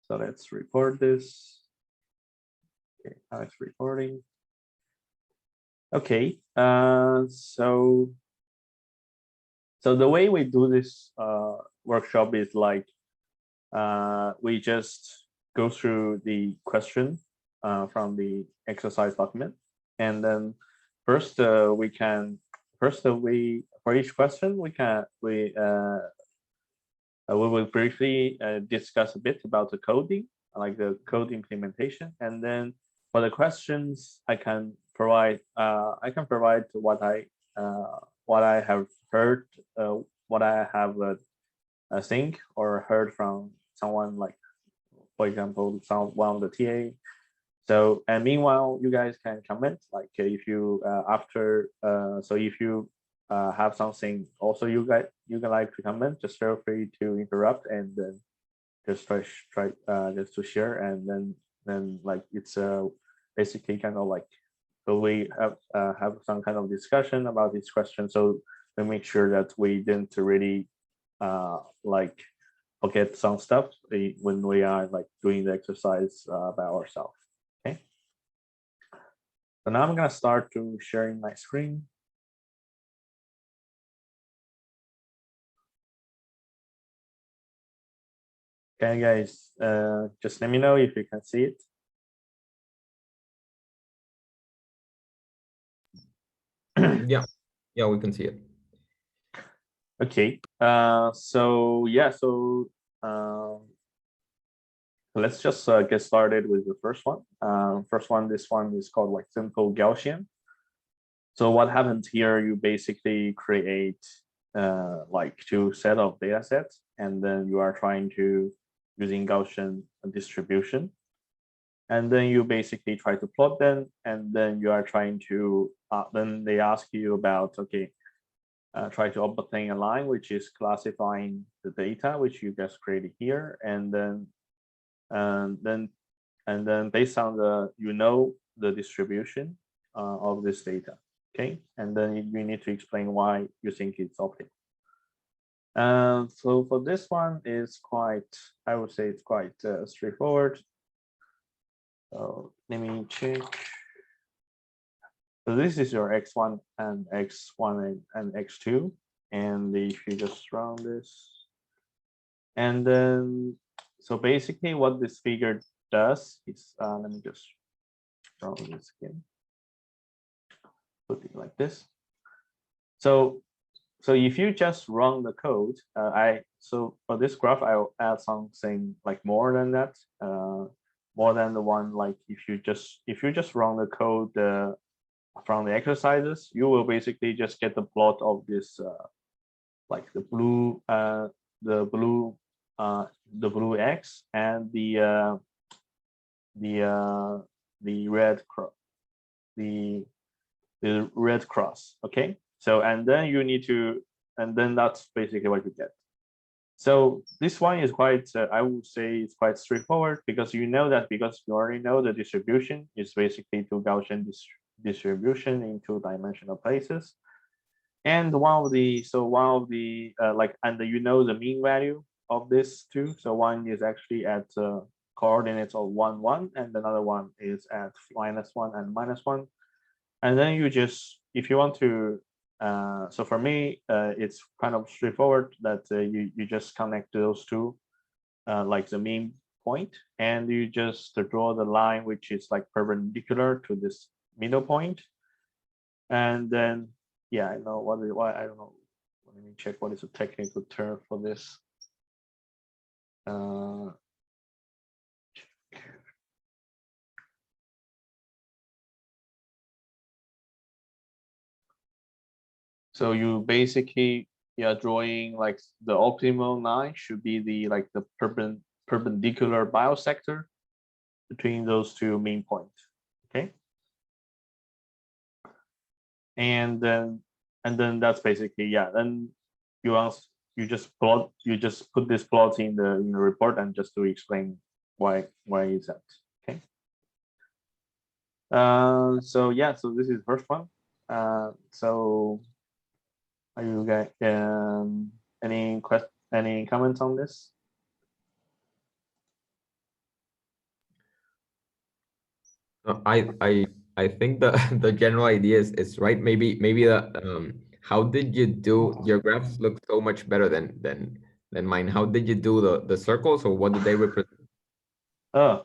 So let's report this. Okay, now it's reporting. Okay, so the way we do this workshop is like we just go through the question from the exercise document, and then first for each question we will briefly discuss a bit about the coding, like the code implementation, and then for the questions I can provide what I have heard, what I have think or heard from someone, like for example one of the TA. So, and meanwhile you guys can comment, like if you so if you have something also you can like to comment, just feel free to interrupt and then just try just to share, and then like it's basically kind of like, so we have some kind of discussion about this question, so we make sure that we didn't really like forget some stuff when we are like doing the exercise by ourselves. Okay, so now I'm gonna start to sharing my screen. Okay, guys, just let me know if you can see it. Yeah, we can see it. Okay, so yeah, so let's just get started with the first one. This one is called like simple Gaussian. So what happens here, you basically create like two set of data sets, and then you are trying to using Gaussian distribution, and then you basically try to plot them, and then you are trying to then they ask you about, okay, try to obtain a line which is classifying the data which you just created here, and then based on the distribution of this data. Okay, and then you need to explain why you think it's optimal. So for this one is quite, I would say it's quite straightforward. So let me check. So this is your x1 and x1 and x2, and if you just run this, and then so basically what this figure does is let me just run this again. Put it like this. So if you just run the code, so for this graph I'll add something like more than that, more than the one, like if you just run the code from the exercises, you will basically just get the plot of this like the blue X and the red cross. Okay, so and then that's basically what you get. So this one is quite I would say it's quite straightforward, because you already know the distribution is basically two Gaussian distribution in two-dimensional places, and one of the like, and you know the mean value of this two. So one is actually at coordinates of 1 1, and another one is at -1 and -1. And then you just, if you want to so for me it's kind of straightforward that you just connect those two like the mean point, and you just draw the line which is like perpendicular to this middle point. And then yeah, I know why I don't know, let me check what is the technical term for this. So you basically, yeah, drawing like the optimal line should be the like the perpendicular bisector between those two mean points. Okay, and then that's basically, yeah, then you just put this plot in the report, and just to explain why is that. Okay, so yeah, so this is the first one. So are you guys any comments on this? I think the the general idea is right. Maybe the how did you do your graphs look so much better than mine? How did you do the circles, or what did they represent? Oh,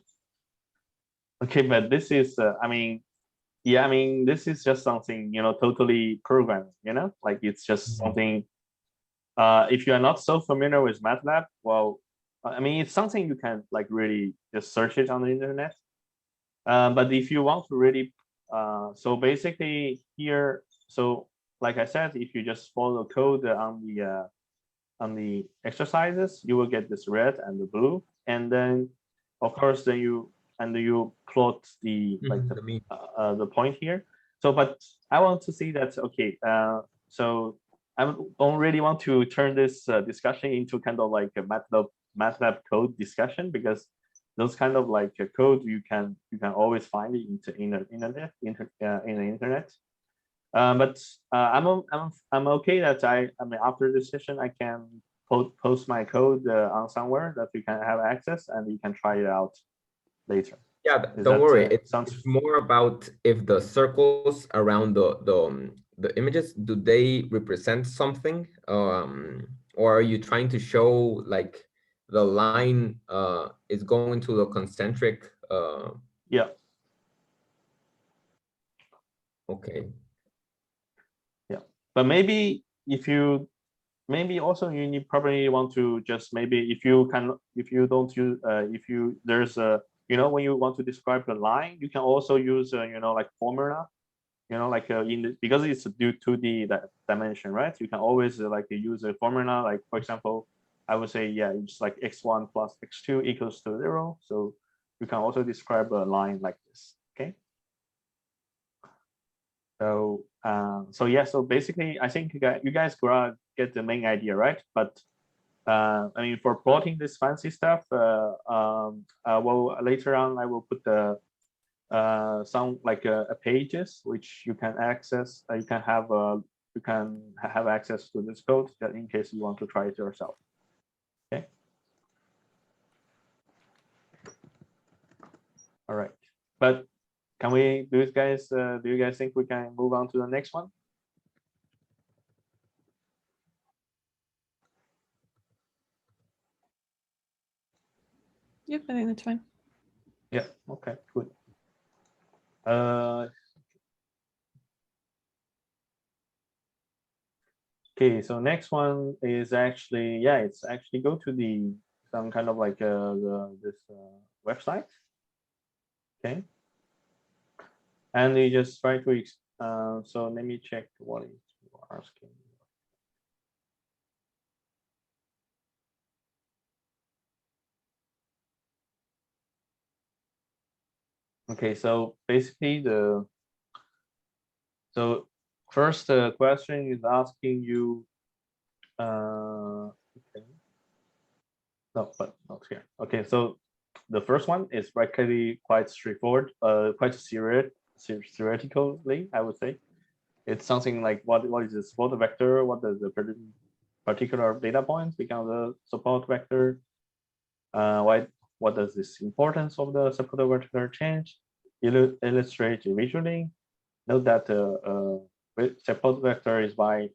okay, but this is, I mean, yeah, I mean, this is just something, totally programmed, like it's just Mhm. something, if you are not so familiar with MATLAB, well, I mean, it's something you can like really just search it on the internet. But if you want to really, so basically here, so like I said, if you just follow code on the exercises, you will get this red and the blue, and then of course then you plot the like The mean. the point here. So, but I want to see that okay. So I don't really want to turn this discussion into kind of like a MATLAB code discussion, because those kind of like code you can always find it in the internet. But I'm okay that I mean after this session I can post my code on somewhere that you can have access and you can try it out later. Yeah, Is don't that worry. sounds? It's more about if the circles around the images, do they represent something? Or are you trying to show like the line is going to the concentric Yeah, okay. yeah. But maybe if you maybe also you need probably want to just maybe if you don't use if you there's a when you want to describe the line you can also use like formula, like because it's due to the dimension, right? You can always like use a formula, like for example I would say yeah it's like x1 plus x2 equals to 0. So you can also describe a line like this. Okay. So so yeah, so basically I think you guys get the main idea, right? But I mean, for plotting this fancy stuff, well, later on I will put the some like pages which you can access. You can have access to this code that in case you want to try it yourself. Okay. All right. But can we do it, guys? Do you guys think we can move on to the next one? Yep, I think that's fine. Yeah. Okay. Good. Uh, Okay, so next one is actually, yeah, it's actually go to the some kind of like this website, okay, and you just try to so let me check what is asking. Okay, so basically so first question is asking you okay, no, but not here. Okay, so the first one is practically quite straightforward, quite theoretically, I would say. It's something like what is the support vector? What does the particular data points become the support vector? What does this importance of the support vector change? Illustrate visually. Note that support vector is by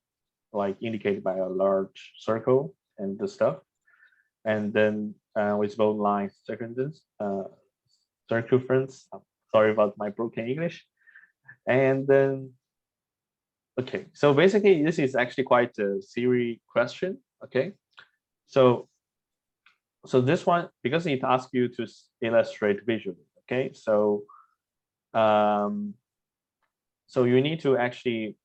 like indicated by a large circle and the stuff, and then with both lines circumference. Sorry about my broken English. And then okay, so basically this is actually quite a theory question. Okay, so this one, because it asks you to illustrate visually. Okay, so um, so you need to actually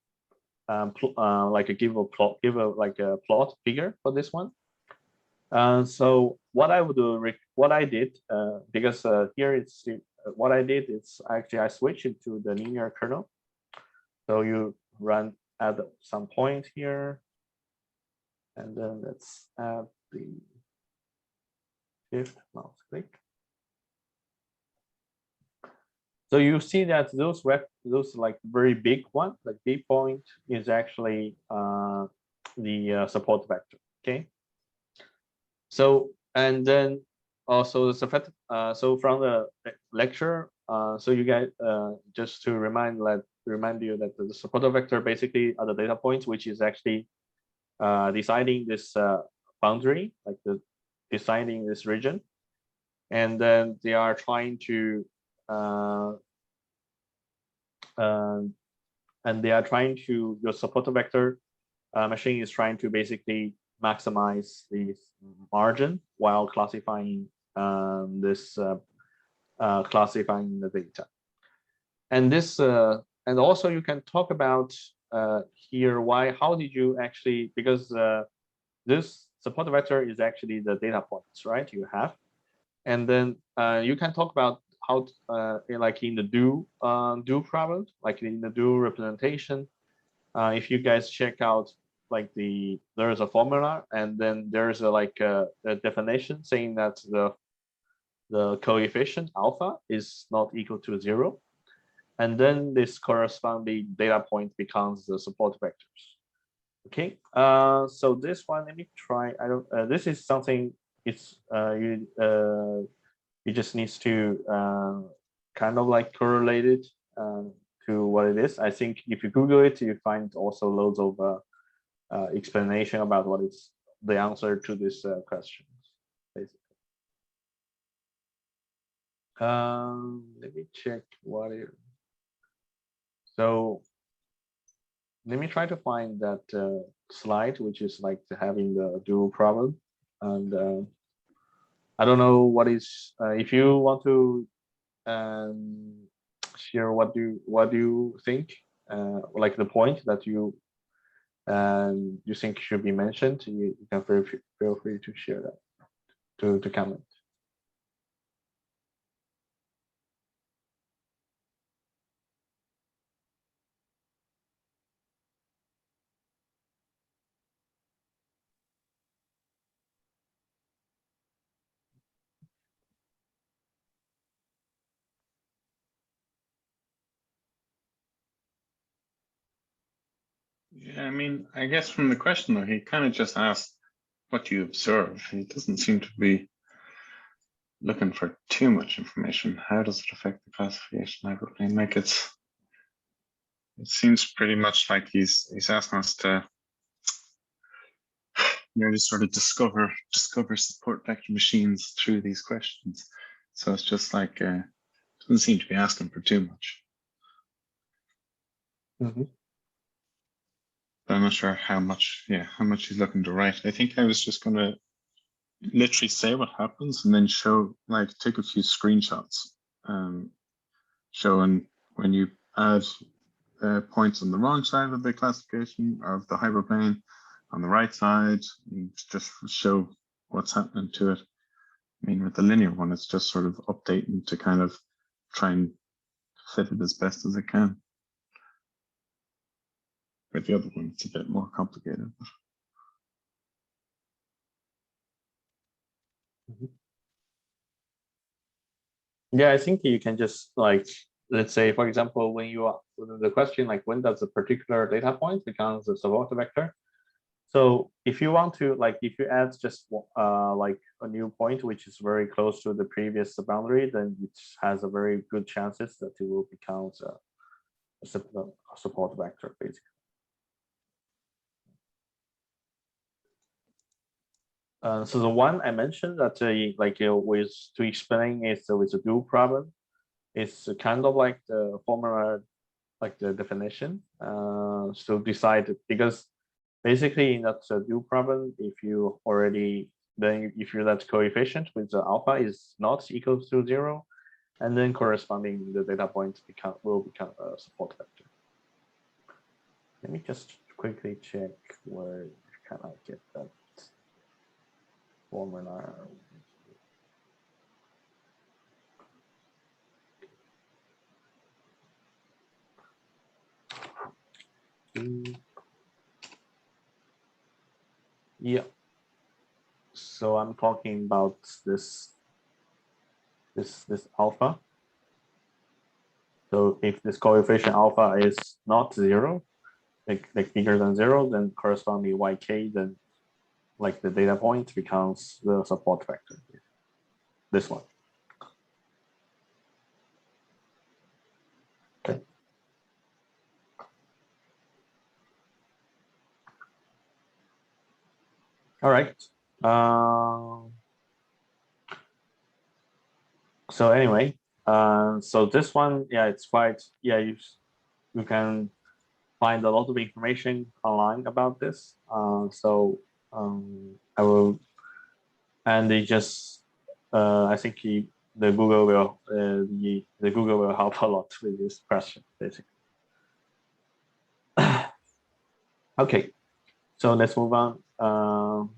like give a plot, like a plot figure for this one. So what I would do, what I did, because here it's what I did. It's actually I switched it to the linear kernel. So you run at some point here, and then let's add the shift mouse click. So you see that those like very big one, like big point is actually the support vector. Okay. So and then also the so from the lecture, so you guys just to remind you that the supporter vector basically are the data points, which is actually deciding this boundary, like deciding this region, and then they are trying to your supporter vector machine is trying to basically maximize the margin while classifying classifying the data. And this and also you can talk about here how did you actually, because this supporter vector is actually the data points, right? You have, and then you can talk about how like in the do problem, like in the do representation. If you guys check out, like there's a formula, and then there's a definition saying that the coefficient alpha is not equal to 0, and then this corresponding data point becomes the support vectors. Okay, so this one, let me try. I don't. This is something. It's you just needs to kind of like correlate it to what it is. I think if you Google it, you find also loads of explanation about what is the answer to this question. Basically, let me check what it. So let me try to find that slide, which is like having the dual problem, and I don't know what is. If you want to share what do you think, like the point that you think should be mentioned, you can feel free to share that, to comment. Yeah, I mean, I guess from the question though, he kind of just asked what you observe. He doesn't seem to be looking for too much information. How does it affect the classification hyperplane? Like it seems pretty much like he's asking us to merely sort of discover support vector machines through these questions. So it's just like doesn't seem to be asking for too much. Mm-hmm. But I'm not sure how much he's looking to write. I think I was just going to literally say what happens and then show, like, take a few screenshots showing when you add points on the wrong side of the classification of the hyperplane, on the right side, and just show what's happening to it. I mean, with the linear one, it's just sort of updating to kind of try and fit it as best as it can. With the other one, it's a bit more complicated. Mm-hmm. Yeah, I think you can just, like, let's say, for example, when you are the question, like, when does a particular data point becomes a support vector? So if you want to, like, if you add just like a new point which is very close to the previous boundary, then it has a very good chances that it will become a support vector, basically. So the one I mentioned that with to explain is with a dual problem, it's kind of like the formula, like the definition. So decide, because basically in that dual problem, if you that coefficient with the alpha is not equal to 0, and then corresponding the data point will become a support vector. Let me just quickly check where can I get that formula. Yeah. So I'm talking about this alpha. So if this coefficient alpha is not 0, like bigger than 0, then corresponding yk, then like the data point becomes the support vector. this one. Okay. All right. So anyway, so this one, yeah, it's quite, yeah, you can find a lot of information online about this. I will, and they just, I think the Google will, the Google will help a lot with this question, basically. Okay, so let's move on.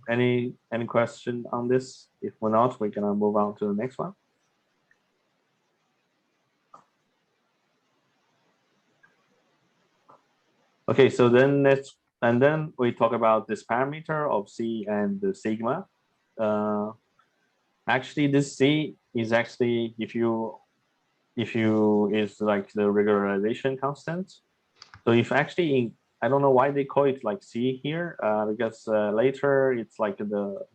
Any question on this? If we're not, we're gonna move on to the next one. Okay, so then then we talk about this parameter of C and the sigma. Actually, this C is actually, if you is like the regularization constant. So if actually, I don't know why they call it like C here, because later it's like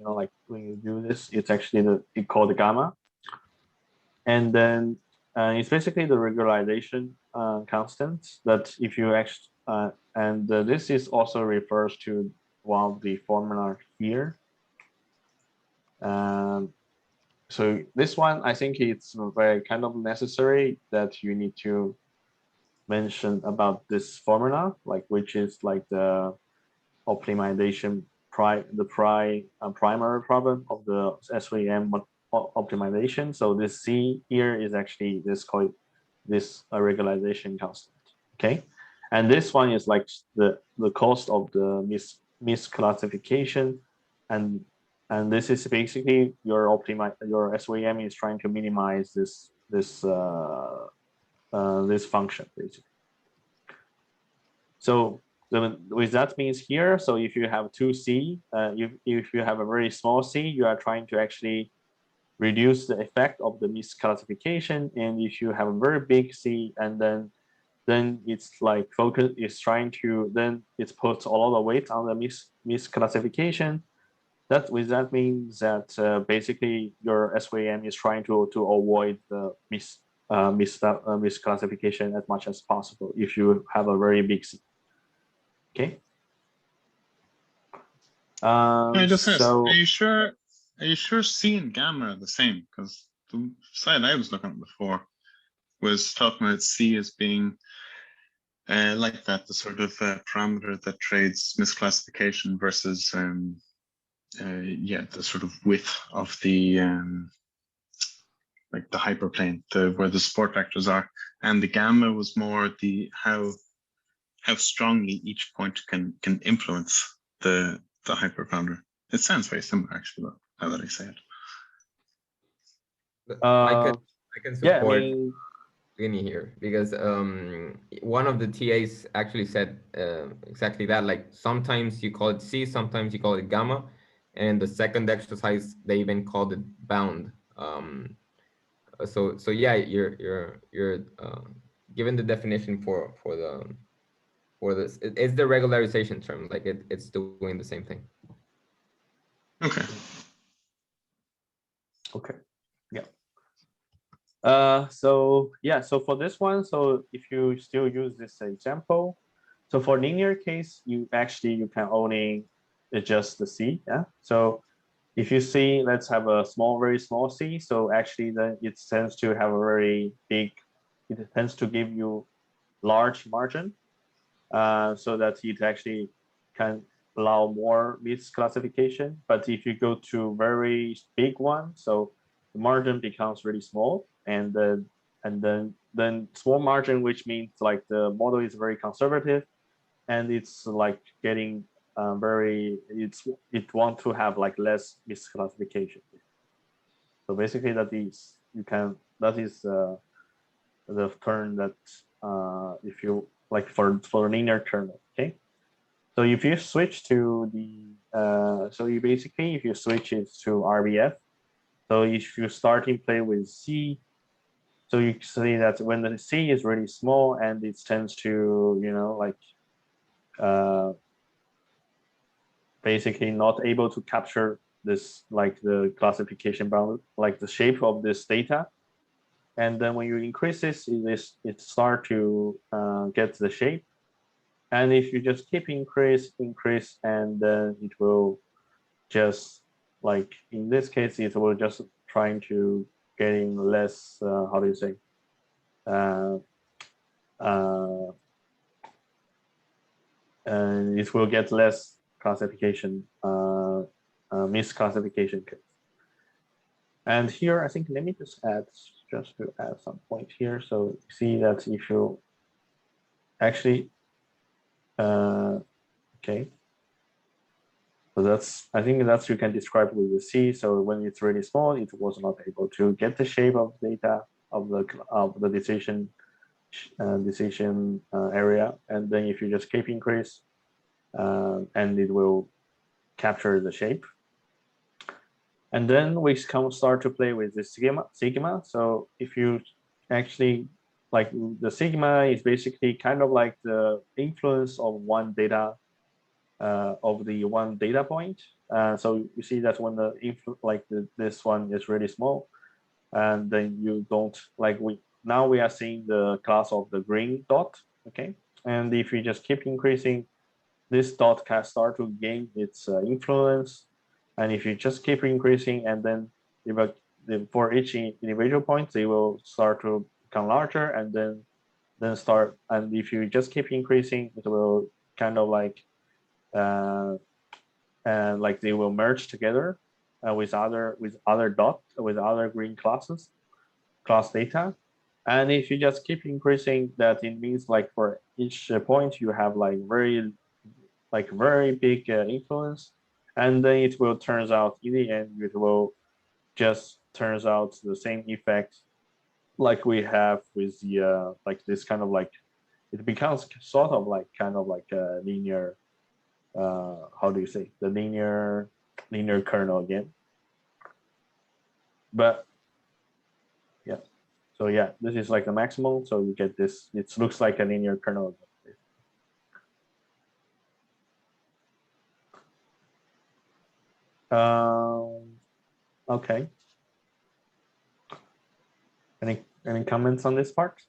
like when you do this, it's actually it's called gamma. And then it's basically the regularization constant that if you actually, and this is also refers to one of the formula here. So this one, I think it's very kind of necessary that you need to mention about this formula, like which is like the optimization primary problem of the SVM optimization. So this C here is actually this regularization constant. Okay, and this one is like the cost of the misclassification, and this is basically your SVM is trying to minimize this function basically. So with that means here, so if you have 2C, if you have a very small C, you are trying to actually reduce the effect of the misclassification. And if you have a very big C, and then it's like focus is trying to, then it puts a lot of weight on the misclassification. That means that basically your SVM is trying to avoid the misclassification as much as possible if you have a very big C. Okay. I just asked, are you sure C and gamma are the same? Because the slide I was looking at before was talking about C as being like that, the sort of parameter that trades misclassification versus yeah, the sort of width of the like the hyperplane, where the support vectors are, and the gamma was more the how strongly each point can influence the hyperparameter. It sounds very similar, actually, now that I say it. I can support yeah, here because one of the TAs actually said exactly that. Like sometimes you call it C, sometimes you call it gamma, and the second exercise they even called it bound. So yeah, you're given the definition for this. It's the regularization term. Like it's doing the same thing. Okay. Okay. Yeah. So yeah, so for this one, so if you still use this example, so for linear case, you can only adjust the C. Yeah. So if you see, let's have a very small C. So actually then it tends to have a very big, it tends to give you large margin, so that it actually can allow more misclassification. But if you go to very big one, so the margin becomes really small, and then small margin, which means like the model is very conservative, and it's like getting it want to have like less misclassification. So basically that is the term that if you like for linear kernel. Okay, so if you switch to the so you basically, if you switch it to RBF, so if you start in play with C, so you see that when the C is really small and it tends to like basically not able to capture this like the classification bound, like the shape of this data. And then when you increase this, it start to get the shape. And if you just keep increase, and then it will just like in this case, it will just trying to getting less. How do you say? And it will get less classification, misclassification case. And here, I think, let me just to add some point here. So see that if you actually, okay. So that's, I think that's you can describe with the C. So when it's really small, it was not able to get the shape of data of the decision area. And then if you just keep increase, and it will capture the shape. And then we start to play with the sigma. So if you actually like the sigma is basically kind of like the influence of one data of the one data point. So you see that when the this one is really small, and then you don't like now we are seeing the class of the green dot. Okay, and if you just keep increasing, this dot can start to gain its influence. And if you just keep increasing, and then for each individual point, they will start to become larger, and then start. And if you just keep increasing, it will kind of like like they will merge together with other green class data. And if you just keep increasing, that it means like for each point you have like very big influence. And then it will turns out in the end, it will just turns out the same effect like we have with the like this kind of like, it becomes sort of like kind of like a linear, how do you say, the linear kernel again. But yeah, so yeah, this is like the maximum. So you get this, it looks like a linear kernel again. Okay. Any comments on this part?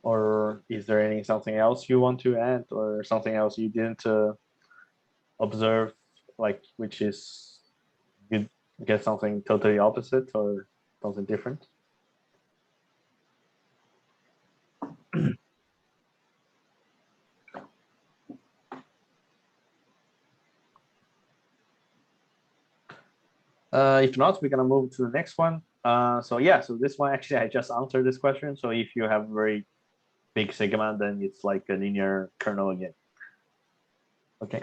Or is there something else you want to add, or something else you didn't observe, like which is you get something totally opposite or something different? If not, we're gonna move to the next one. So yeah, so this one actually I just answered this question. So if you have very big sigma, then it's like a linear kernel again. Okay.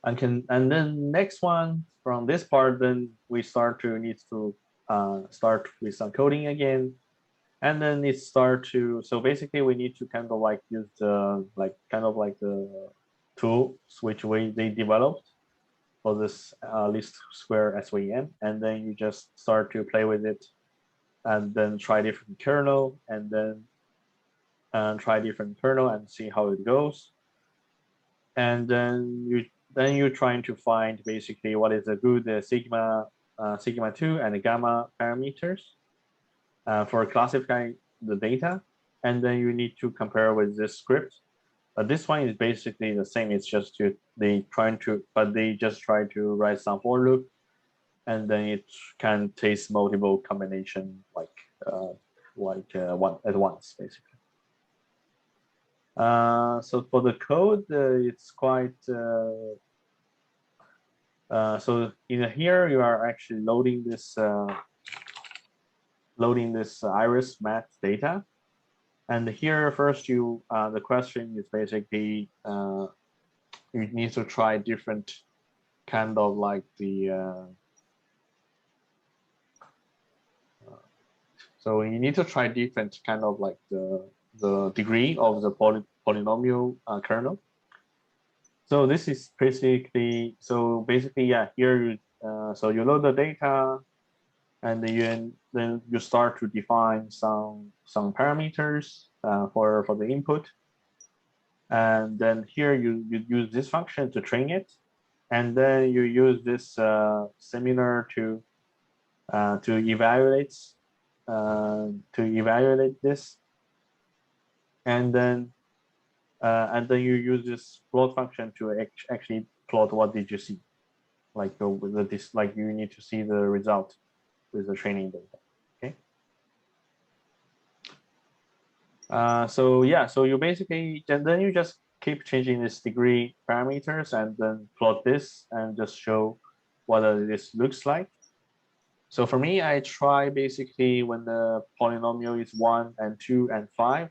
And then next one from this part, then we need to start with some coding again. And then it start to, so basically we need to kind of like use the the tools which they developed for this least square SVM. And then you just start to play with it, and then try different kernel, and then try different kernel and see how it goes. And then you're trying to find basically what is a good sigma 2 and gamma parameters for classifying the data. And then you need to compare with this script. But this one is basically the same. It's just they just try to write some for loop, and then it can taste multiple combination one at once, basically. So for the code, it's quite so in here you are actually loading this iris math data. And here first the question is basically you need to try different kind of like the so you need to try different kind of like the degree of the polynomial kernel. So this is basically, yeah, here So you load the data, and then you start to define some parameters for the input. And then here you use this function to train it, and then you use this similar to evaluate this, and then you use this plot function to actually plot what did you see, like like you need to see the result with the training data. Okay. So yeah, so you basically then you just keep changing this degree parameters and then plot this and just show what this looks like. So for me, I try basically when the polynomial is 1 and 2 and 5.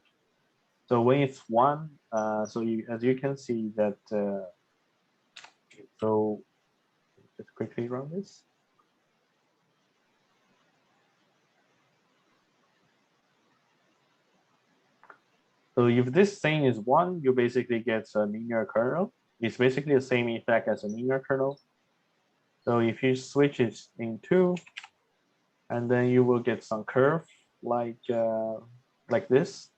So when it's 1, so as you can see that, so just quickly run this. So if this thing is 1, you basically get a linear kernel. It's basically the same effect as a linear kernel. So if you switch it in 2, and then you will get some curve like this.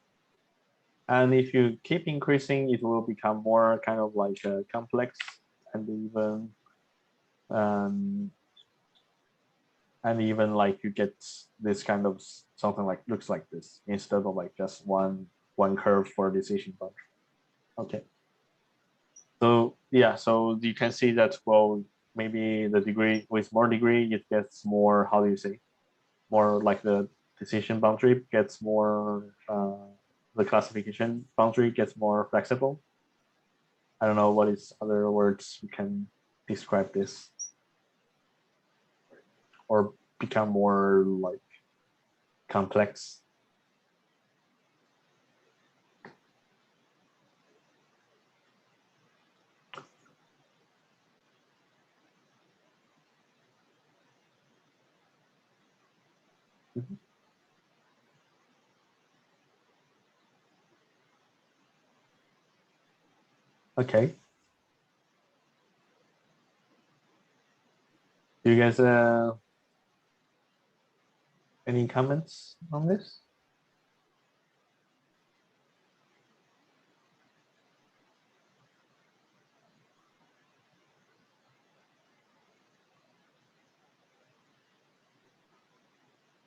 And if you keep increasing, it will become more kind of like complex and even like you get this kind of something like looks like this instead of like just one curve for decision function. Okay. So yeah, so you can see that, well, maybe the degree with more degree, it gets more, how do you say, more like the decision boundary gets more, the classification boundary gets more flexible. I don't know what is other words you can describe this, or become more like complex. Okay. Do you guys any comments on this?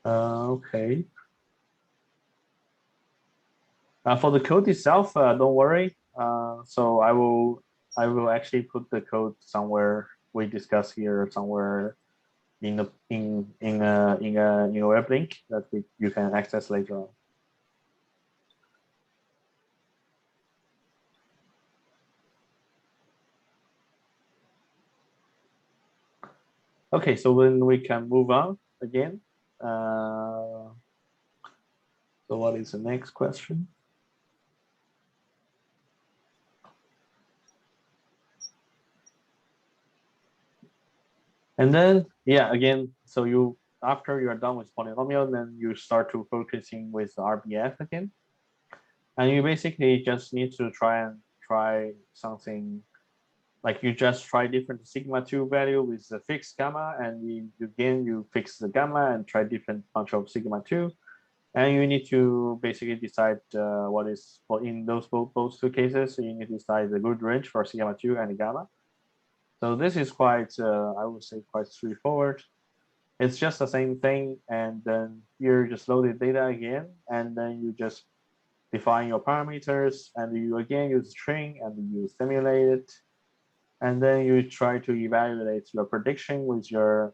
Okay. For the code itself, don't worry. So I will actually put the code somewhere we discuss here, somewhere in a web link that you can access later on. Okay, so then we can move on again. So what is the next question? And then, yeah, again, so after you're done with polynomial, then you start to focusing with RBF again. And you basically just need to try something, like you just try different sigma 2 value with the fixed gamma, and you fix the gamma and try different bunch of sigma 2. And you need to basically decide what is, well, in those both two cases, so you need to decide the good range for sigma 2 and gamma. So this is quite, I would say, quite straightforward. It's just the same thing, and then you just load the data again, and then you just define your parameters, and you again use string, and you simulate it, and then you try to evaluate your prediction with your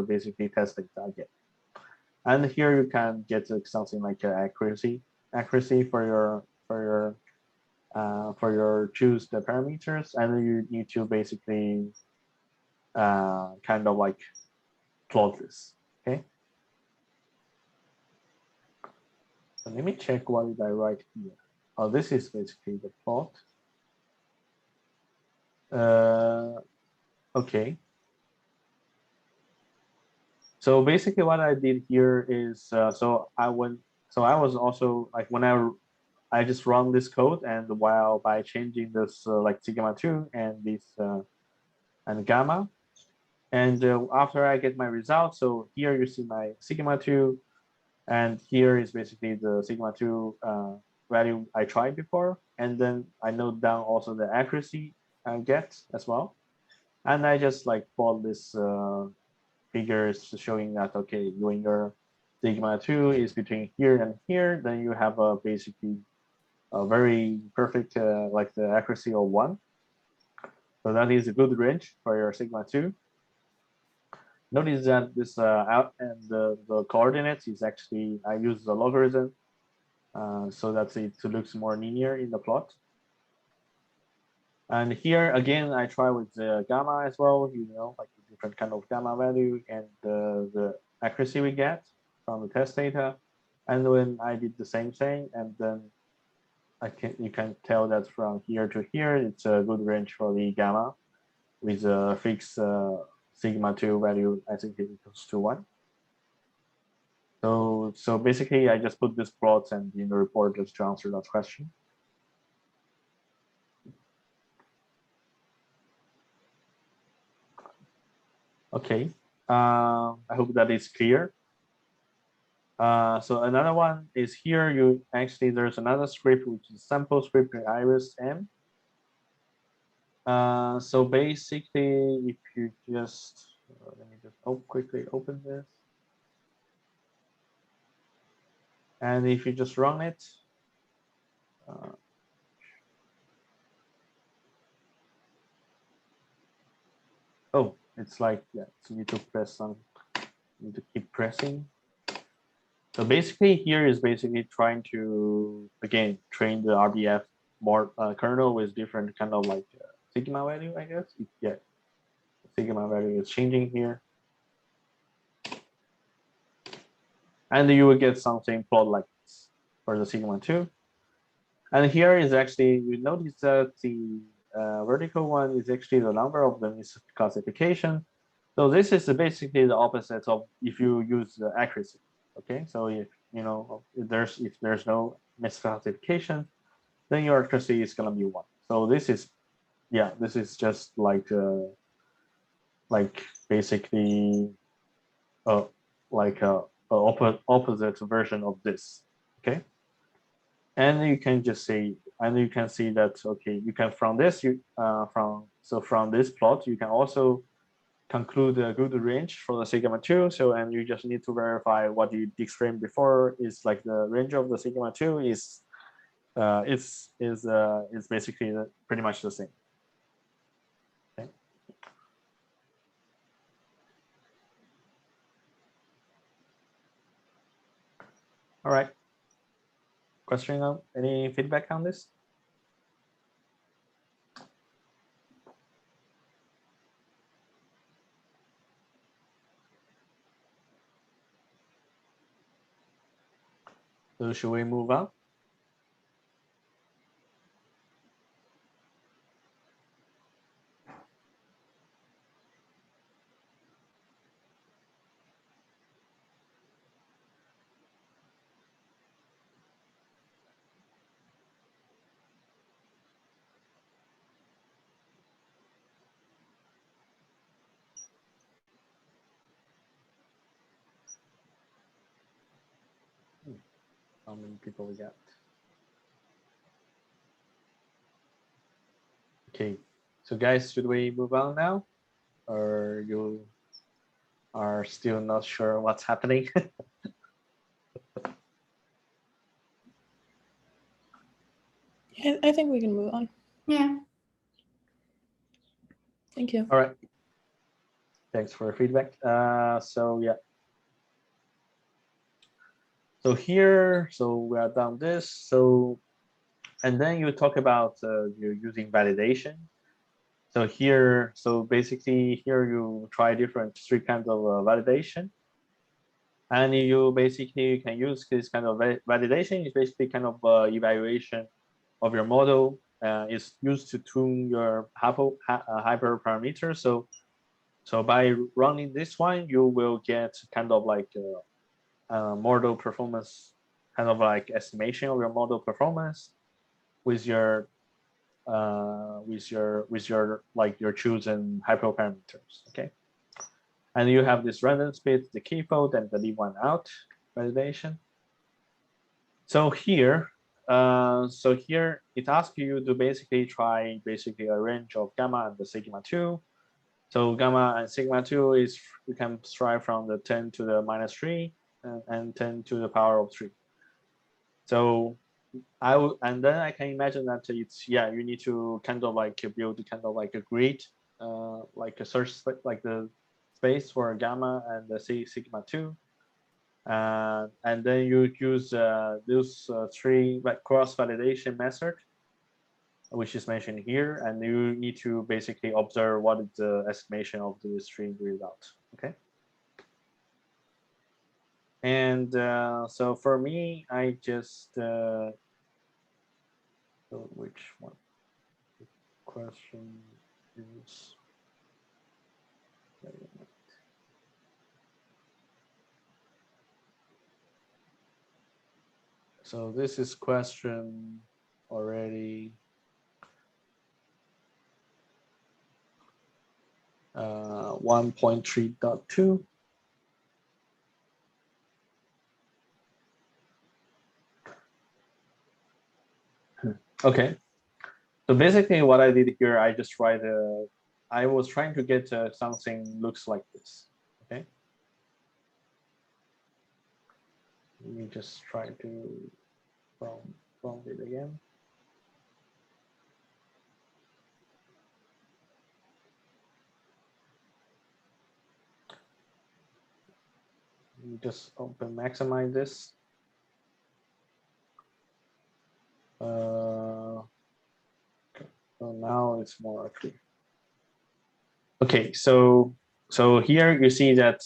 basically testing target. And here you can get something like accuracy for your choose the parameters, and you need to basically kind of like plot this. Okay. So let me check what did I write here. Oh, this is basically the plot. Okay. So basically what I did here is, I was also like, when I just run this code, and while by changing this like sigma 2 and this and gamma. And after I get my result, so here you see my sigma 2, and here is basically the sigma 2 value I tried before. And then I note down also the accuracy I get as well. And I just like plot this figures showing that, okay, when your sigma 2 is between here and here, then you have a basically a very perfect like the accuracy of 1. So that is a good range for your sigma 2. Notice that this out and the coordinates is actually, I use the logarithm so that it looks more linear in the plot. And here again, I try with the gamma as well, you know, like different kind of gamma value and the accuracy we get from the test data. And when I did the same thing, and then you can tell that from here to here, it's a good range for the gamma with a fixed sigma 2 value, I think it equals to 1. So basically, I just put this plots and in the report just to answer that question. Okay, I hope that is clear. So another one is here. You actually there's another script which is sample script in Iris M. So basically, if you just let me just quickly open this, and if you just run it, oh, it's like yeah, so you need to press some, you need to keep pressing. So basically, here is basically trying to again train the RBF more kernel with different kind of like sigma value, I guess. Yeah, sigma value is changing here. And you will get something plot like this for the sigma 2. And here is actually, you notice that the vertical one is actually the number of the misclassification. So this is basically the opposite of if you use the accuracy. Okay, so if you know if there's no misclassification, then your accuracy is gonna be 1. So this is, yeah, this is just like basically like a opposite version of this. Okay, and you can just say, and you can see that okay, you can from this from this plot you can also conclude a good range for the sigma 2. So and you just need to verify what you explained before is like the range of the sigma 2 is basically pretty much the same. Okay. All right. Question on any feedback on this? So should we move on? How many people we got? Okay, so guys, should we move on now, or you are still not sure what's happening? I think we can move on. Yeah. Thank you. All right. Thanks for feedback. So yeah. So here, so we are done this. So, and then you talk about you're using validation. So here, so basically here you try different 3 kinds of validation. And you basically can use this kind of validation is basically kind of evaluation of your model. Is used to tune your hyperparameters. So by running this one, you will get kind of like model performance, kind of like estimation of your model performance with your like your chosen hyperparameters. Okay, and you have this random split, the key fold, and the leave one out validation. So here it asks you to basically try a range of gamma and the sigma 2. So gamma and sigma 2 is, you can try from the 10 to the -3 and 10 to the power of 3. So and then I can imagine that it's, yeah, you need to kind of like build kind of like a grid, like a search, like the space for gamma and the sigma 2. And then you use those three cross validation method, which is mentioned here, and you need to basically observe what is the estimation of the string result. Okay. And so for me, I just so which one? The question is. So this is question already 1.3.2. Okay. So basically what I did here, I just write I was trying to get something looks like this. Okay. Let me just try to from it again. You just open maximize this. So now it's more clear. Okay, so here you see that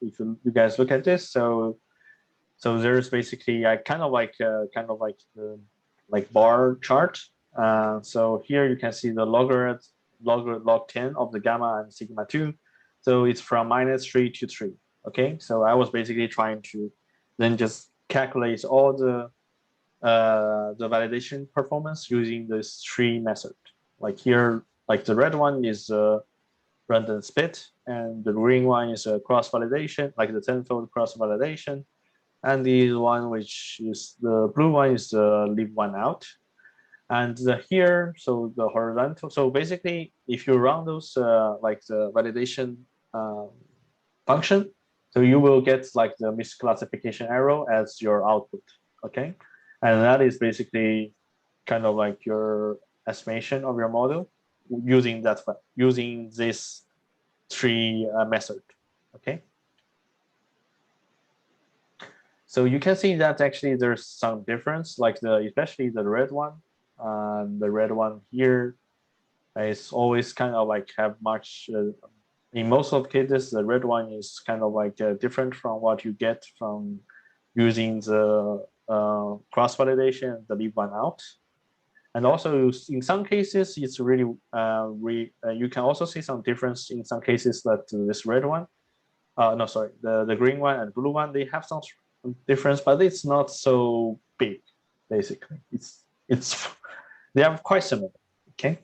if you guys look at this, so there's basically a kind of like the bar chart. So here you can see the log 10 of the gamma and sigma 2. So it's from -3 to 3. Okay, so I was basically trying to then just calculate all the validation performance using this tree method. Like here, like the red one is random split, and the green one is a cross validation, like the tenfold cross validation, and the one which is the blue one is the leave one out. And here, so the horizontal. So basically, if you run those like the validation function, so you will get like the misclassification error as your output. Okay, and that is basically kind of like your estimation of your model using this tree method. Okay. So you can see that actually there's some difference, like especially the red one. The red one here is always kind of like have much. In most of the cases, the red one is kind of like different from what you get from using the cross validation, the leave one out. And also in some cases, it's really, you can also see some difference in some cases that this red one, no, sorry, the green one and blue one, they have some difference, but it's not so big, basically. They are quite similar, okay?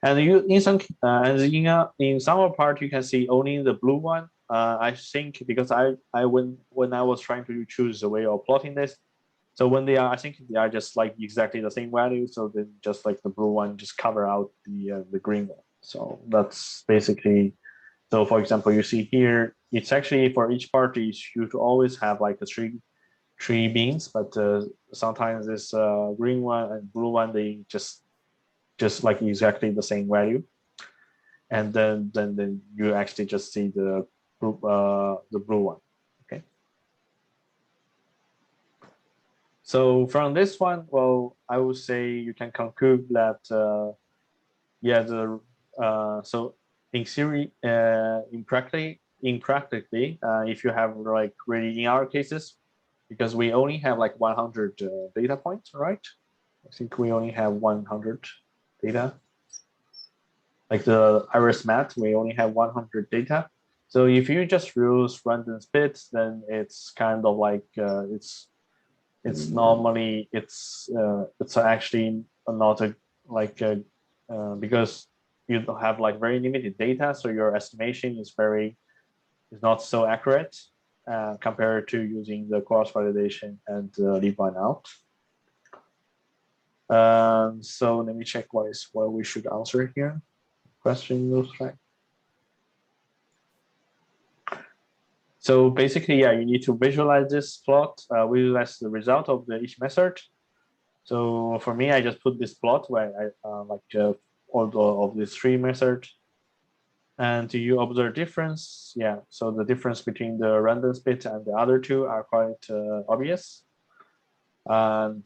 And in some part, you can see only the blue one. I think because when I was trying to choose the way of plotting this, so when they are, I think they are just like exactly the same value. So then just like the blue one just cover out the green one. So that's basically, so for example, you see here, it's actually for each party, you should always have like a three beans, but sometimes this green one and blue one, they just like exactly the same value. And then you actually just see the blue one. Okay. So from this one, well, I would say you can conclude that yeah, so in theory, in practically, if you have like really in our cases, because we only have like 100 data points, right? I think we only have 100 data. Like the iris mat, we only have 100 data. So if you just use random split, then it's kind of like it's normally it's actually not a because you have like very limited data, so your estimation is not so accurate compared to using the cross validation and leave one out. So let me check what we should answer here. Question looks like. So basically, yeah, you need to visualize this plot, visualize the result of each method. So for me, I just put this plot where I all of these three methods. And you observe difference, yeah. So the difference between the random split and the other two are quite obvious. And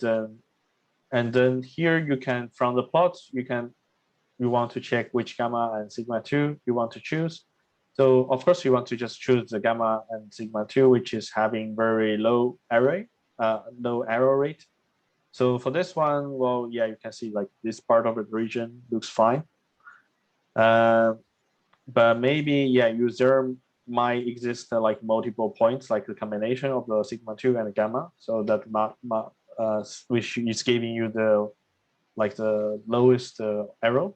then here you can, from the plot, you want to check which gamma and sigma 2 you want to choose. So of course you want to just choose the gamma and sigma 2, which is having very low error rate. So for this one, well, yeah, you can see like this part of the region looks fine. But maybe, yeah, there might exist like multiple points, like the combination of the sigma 2 and the gamma. So that which is giving you the lowest error.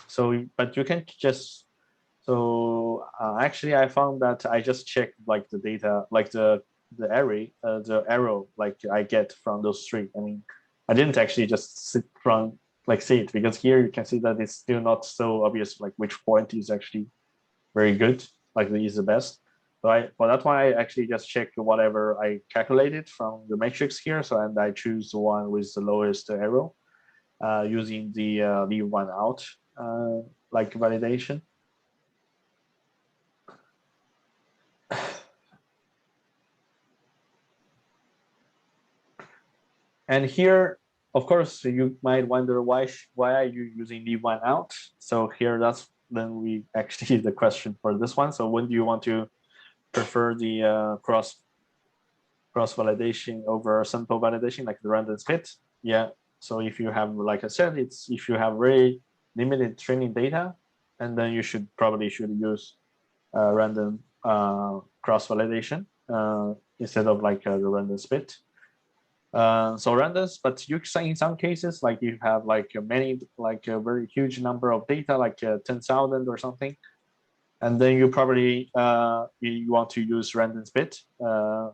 So, but you can just, so actually I found that I just checked like the data, like the array, the arrow like I get from those three. I mean, I didn't actually just see it, because here you can see that it's still not so obvious like which point is actually very good, like is the best. So for that one, I actually just check whatever I calculated from the matrix here. So, and I choose the one with the lowest error using the leave one out like validation. And here, of course, you might wonder why are you using leave one out? So here, then we actually the question for this one. So when do you want to prefer the cross validation over simple validation, like the random split? Yeah. So if you have, like I said, if you have very limited training data, and then you should use random cross validation instead of like the random split. So randoms, but you say in some cases, like you have like a very huge number of data, like 10,000 or something, and then you probably you want to use random split,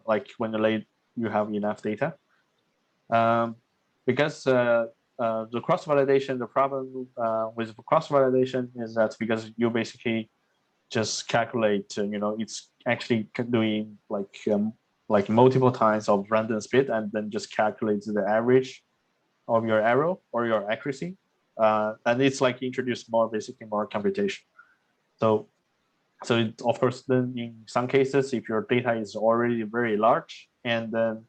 like when you have enough data, because the cross validation, the problem with cross validation is that because you basically just calculate, it's actually doing like multiple times of random split, and then just calculates the average of your error or your accuracy, and it's like introduced basically more computation. So of course, then in some cases, if your data is already very large, and then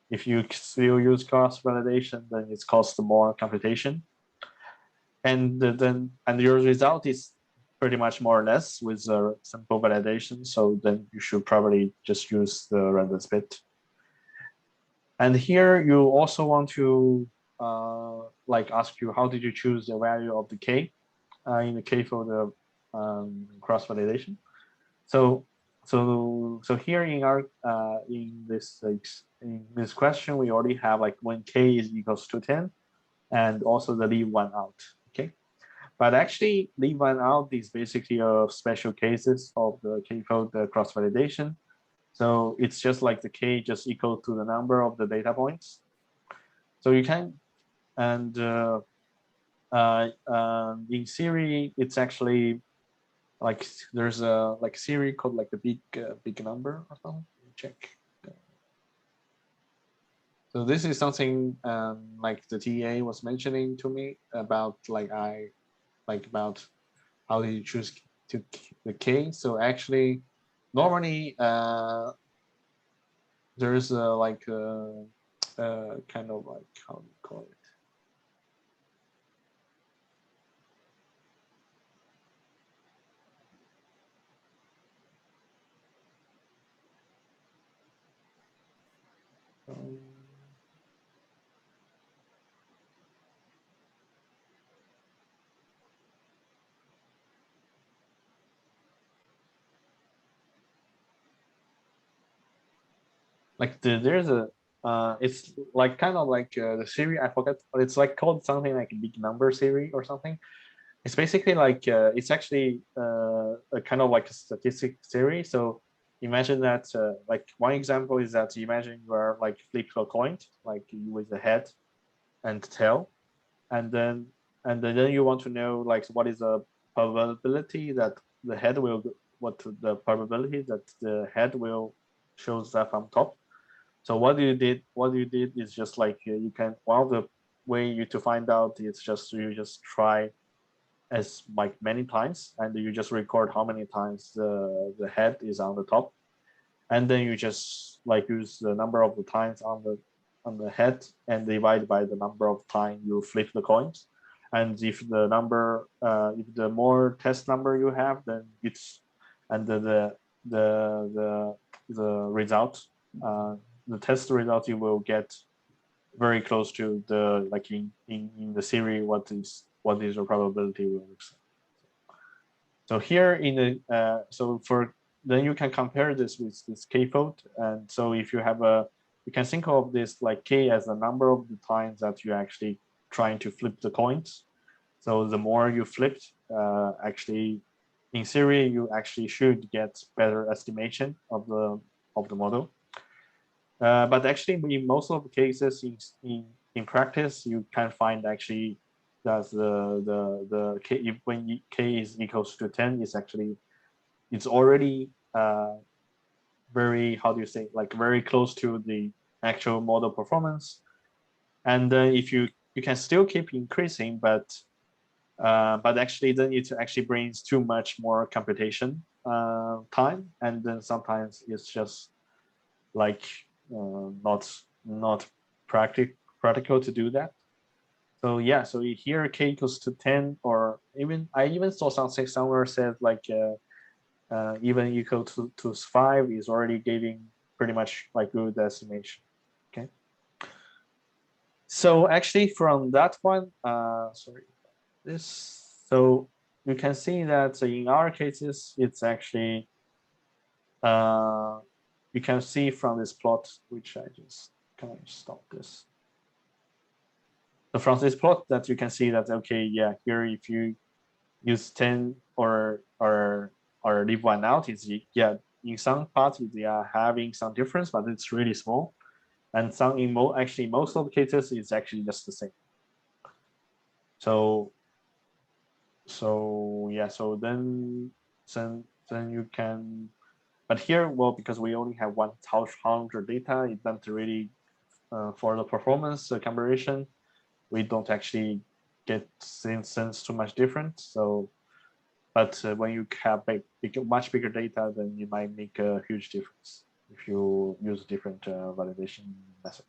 if you still use cross validation, then it costs more computation, and your result is pretty much more or less with simple validation. So then you should probably just use the random split. And here you also want to ask you, how did you choose the value of the k in the case of the cross validation? So here in our in this question, we already have like when k is equals to 10, and also the leave one out. Okay. But actually, leave one out is basically special cases of the k-fold cross validation. So it's just like the k just equal to the number of the data points. So you can, and in theory, it's actually like there's a theory called like the big number or something. Let me check. So this is something like the TA was mentioning to me about about how do you choose the k. So actually, normally there's like kind of like, how do you call it? Like there's it's like kind of like the series. I forgot, but it's like called something like big number series or something. It's basically like it's actually a kind of like a statistic series. So imagine that like one example is that imagine you are like flip a coin like with the head and tail, and then you want to know like what is the probability that the head will what the probability that the head will shows up on top. So what you did is just like you can one of the way you to find out is just you just try as like many times and you just record how many times the head is on the top, and then you just like use the number of the times on the head and divide by the number of time you flip the coins. And if the number if the more test number you have, then it's and the result the test result you will get very close to the like in the series what is your probability will look like. So here in the so for then you can compare this with this k-fold, and so if you have a you can think of this like k as the number of the times that you actually trying to flip the coins. So the more you flipped, actually in theory you actually should get better estimation of the model. But actually, in most of the cases, in practice, you can find actually that the k if when k is equals to 10, is actually it's already very how do you say like very close to the actual model performance. And then if you can still keep increasing, but actually then it actually brings too much more computation time, and then sometimes it's just like not practical to do that. So yeah, so here k equals to 10, or even I even saw something somewhere said like even equal to 5 is already giving pretty much like good estimation. Okay. So actually from that one, sorry, this, so you can see that in our cases, it's actually you can see from this plot, which I just can I stop this. So from this plot that you can see that okay, yeah, here if you use 10 or leave one out, is yeah, in some parts they are having some difference, but it's really small, and some in actually most of the cases it's actually just the same. So yeah, so then you can, but here, well, because we only have 1,000 data, it doesn't really for the performance comparison, we don't actually get sense too much difference. So, but when you have much bigger data, then you might make a huge difference if you use different validation method.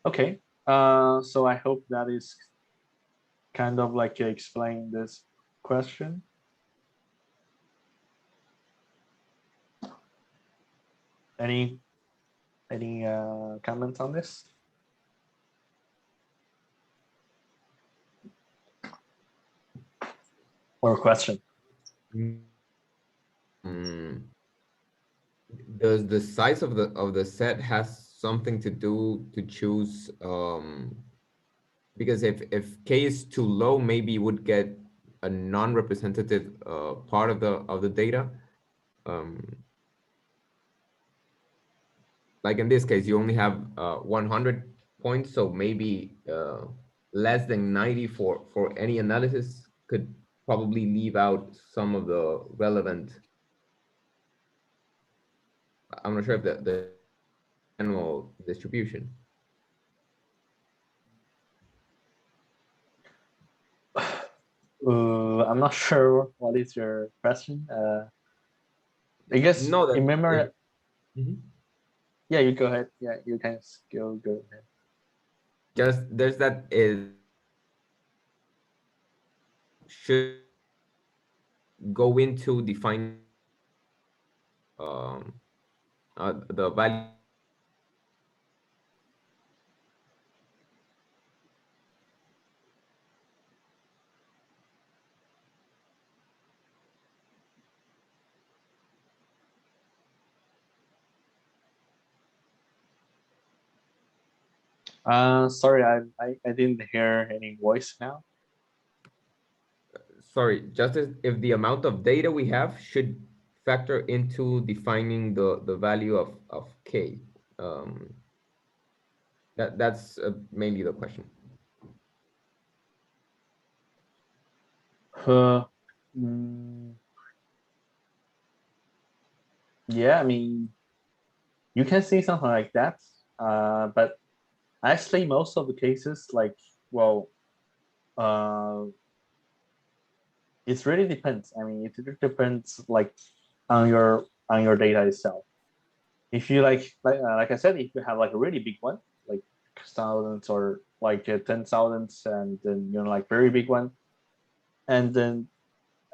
Okay, so I hope that is kind of like explain this question. Any comments on this? Or question? Does the size of the set has something to do to choose because if k is too low, maybe you would get a non-representative part of the data. Like in this case, you only have 100 points, so maybe less than 90 for any analysis could probably leave out some of the relevant. I'm not sure if the general distribution. I'm not sure what is your question. I guess no, in memory. Mhm. Yeah, you go ahead. Yeah, you can go ahead. Just there's that is should go into define the value. Sorry, I didn't hear any voice now. Sorry, just as if the amount of data we have should factor into defining the value of k. That's mainly the question. Yeah, I mean, you can see something like that, but actually most of the cases, like, well, it really depends. I mean, it depends like on your data itself. If you like I said, if you have like a really big one, like thousands or like 10,000, and then like very big one, and then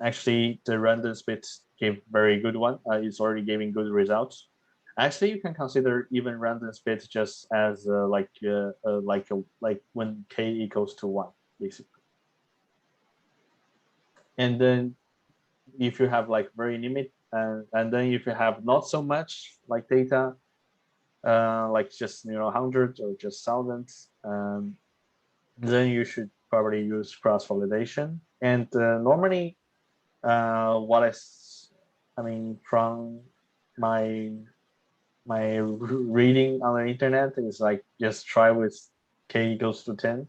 actually the random split gave very good one. It's already giving good results. Actually, you can consider even random split just as like when k equals to 1, basically. And then if you have like very limit, and then if you have not so much like data, like just hundreds or just thousands, then you should probably use cross validation. And normally, I mean, from my reading on the internet is like just try with k equals to 10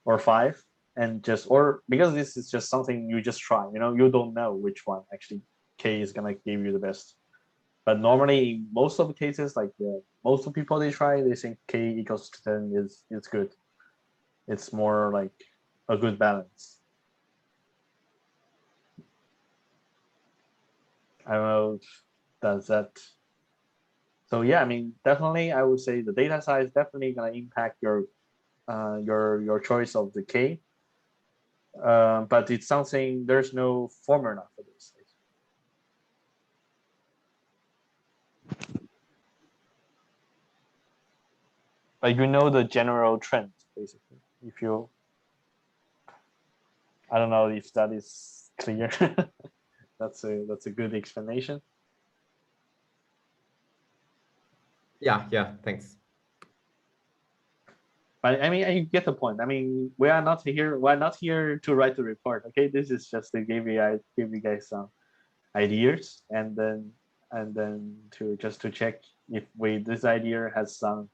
or 5, and just, or because this is just something you just try, you don't know which one actually k is gonna give you the best. But normally, most of the cases, like most of the people they try, they think k equals to 10 is good. It's more like a good balance. I don't know if does that. So yeah, I mean, definitely, I would say the data size definitely gonna impact your choice of the k. But it's something, there's no formula for this. But the general trend, basically. If you, I don't know if that is clear. That's a good explanation. Yeah, thanks. But I mean, you get the point. I mean, we're not here to write the report. Okay, this is just to give you guys some ideas, and then to check if this idea has some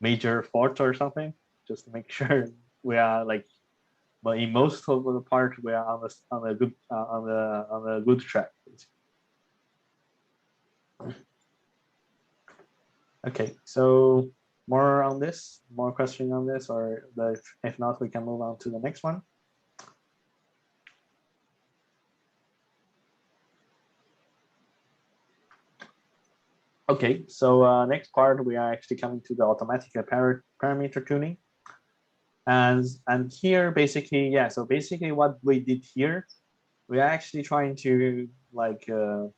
major fault or something, just to make sure we are like, but in most of the part we are on a good track. Okay, so more question on this, or if not, we can move on to the next one. Okay, so next part, we are actually coming to the automatic parameter tuning. And here, basically, yeah, so basically what we did here, we are actually trying to like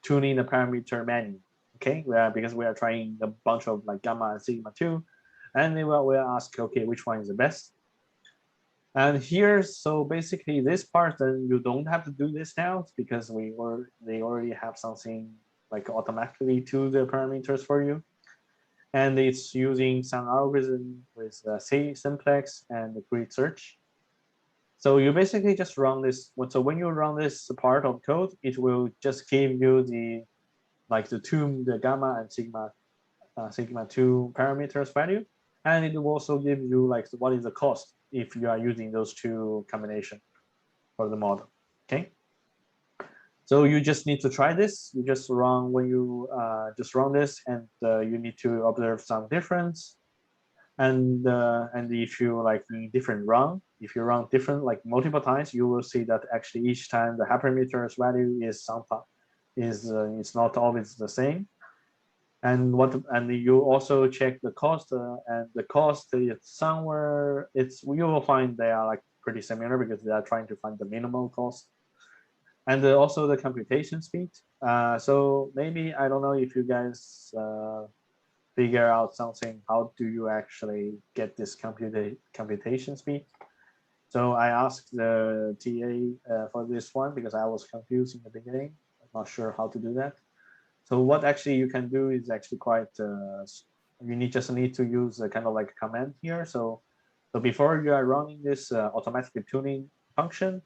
tuning the parameter manually. Okay, because we are trying a bunch of like gamma and sigma 2, and then we'll ask, okay, which one is the best? And here, so basically this part, then you don't have to do this now, because they already have something like automatically tune the parameters for you. And it's using some algorithm with simplex and the grid search. So you basically just run this. So when you run this part of code, it will just give you the tune the gamma and sigma 2 parameters value, and it will also give you like what is the cost if you are using those two combination for the model. Okay. So you just need to try this. You just run when you just run this, and you need to observe some difference. And if you like in different run, if you run different like multiple times, you will see that actually each time the hyperparameters value is it's not always the same. And you also check the cost, and the cost is somewhere you will find they are like pretty similar, because they are trying to find the minimal cost. And also the computation speed. So maybe, I don't know if you guys figure out something, how do you actually get this computation speed? So I asked the TA for this one, because I was confused in the beginning. I'm not sure how to do that. So what actually you can do is actually quite you just need to use a kind of like command here. So before you are running this automatic tuning function,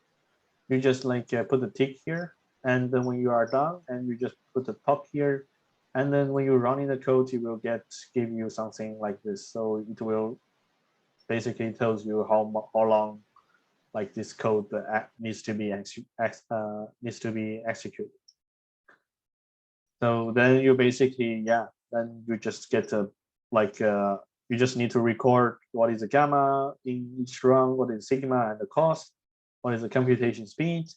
you just like put the tick here, and then when you are done, and you just put the top here, and then when you're running the code, it will give you something like this. So it will basically tells you how long like this code needs to be executed. So then you basically, then you just get a you just need to record what is the gamma in each run, what is sigma and the cost, what is the computation speed,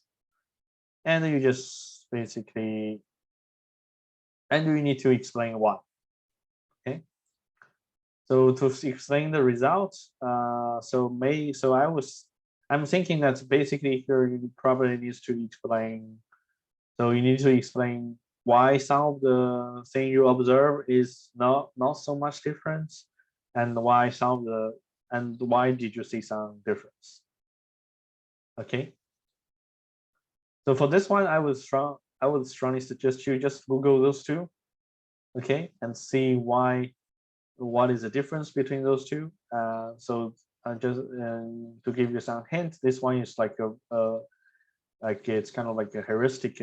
and then you just basically, and you need to explain why. Okay. So to explain the results, I'm thinking that basically here you probably need to explain. So you need to explain why some of the thing you observe is not so much difference, and why why did you see some difference? Okay. So for this one, I would strongly suggest you just Google those two, okay, and see what is the difference between those two. So just to give you some hint, this one is like it's kind of like a heuristic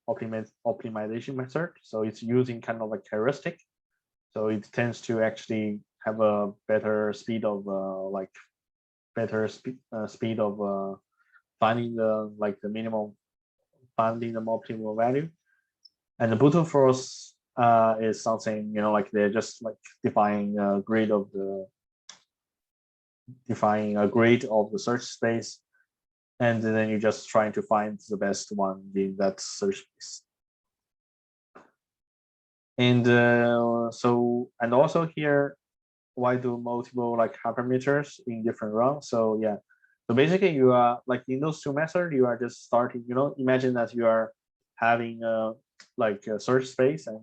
optimization method. So it's using kind of like heuristic. So it tends to actually have a better speed of speed of finding the minimum, finding the optimal value. And the brute force is something, like they're just like defining a grade of the search space, and then you're just trying to find the best one in that search space. And and also here, why do multiple like hyperparameters in different runs? So yeah, so basically you are like in those two methods, you are just starting, imagine that you are having like a search space, and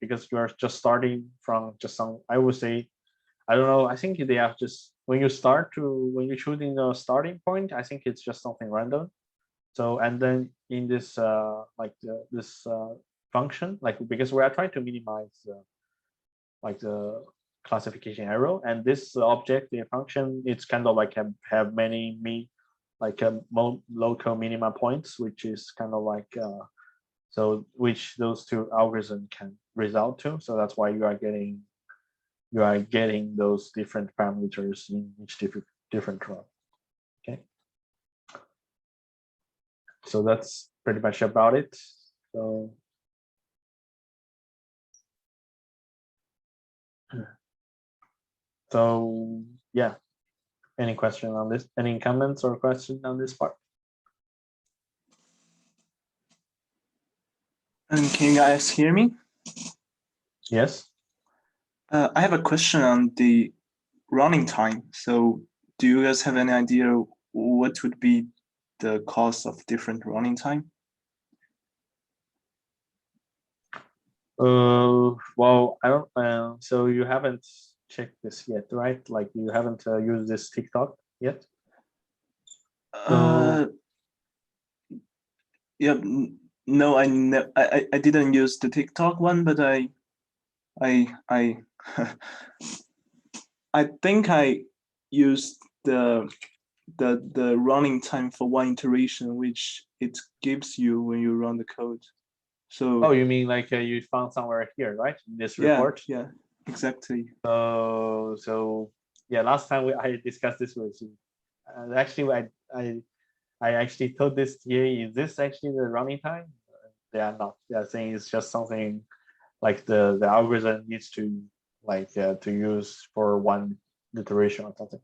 because you are just starting from just some, I would say, I don't know, I think they have just, when you're choosing the starting point, I think it's just something random. So, and then in this this function, because we are trying to minimize the classification error, and this object function, it's kind of like have many local minima points, which is kind of like so which those two algorithms can result to. So that's why you are getting those different parameters in each different run. Okay. So that's pretty much about it. So yeah, any question on this? Any comments or question on this part? And can you guys hear me? Yes. I have a question on the running time. So do you guys have any idea what would be the cost of different running time? Well, I don't. So you haven't checked this yet, right? Like you haven't used this TikTok yet. Yeah. No, I didn't use the TikTok one, but I I think I used the running time for one iteration, which it gives you when you run the code. So oh, you mean like you found somewhere here, right? In this report? Yeah, exactly. So yeah, last time I discussed this with you. Actually, I actually told this TA, is this actually the running time? They are not. They are saying it's just something like the algorithm needs to to use for one iteration or something.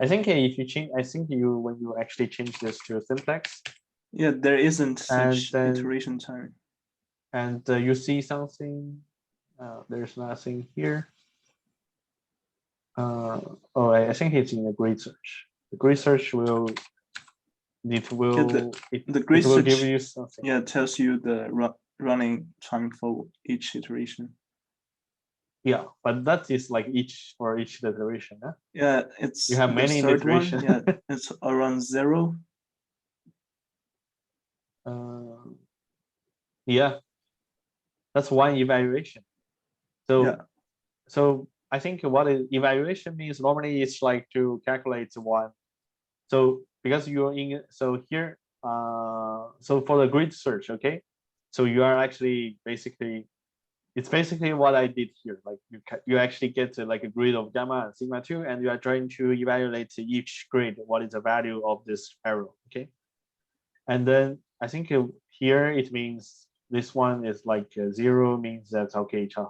I think if you change, when you actually change this to a syntax. Yeah, there isn't such iteration time. And you see something. There's nothing here. I think it's in the grid search. The grid search will give you something. Yeah, it tells you the running time for each iteration. Yeah, but that is like for each iteration. Huh? Yeah, it's you have many iterations. Yeah, it's around 0. Yeah, that's one evaluation. So so I think what evaluation means normally it's like to calculate one. So because you're in, so here, so for the grid search, okay. So you are actually basically, it's basically what I did here. Like you actually get to like a grid of gamma and sigma 2, and you are trying to evaluate each grid, what is the value of this arrow, okay? And then I think here it means this one is like 0 means that, okay, how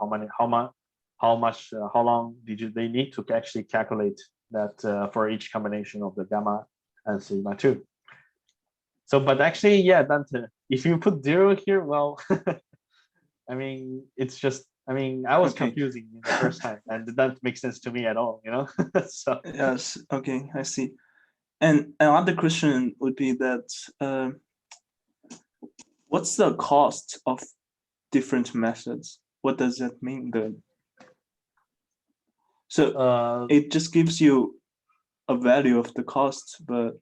long they need to actually calculate that for each combination of the gamma and sigma 2. So, but actually, yeah, that if you put 0 here, well, I mean, it's just, I mean, I was confusing the first time, and that doesn't make sense to me at all, you know? So yes, okay, I see. And another question would be that what's the cost of different methods? What does that mean then? So it just gives you a value of the cost, but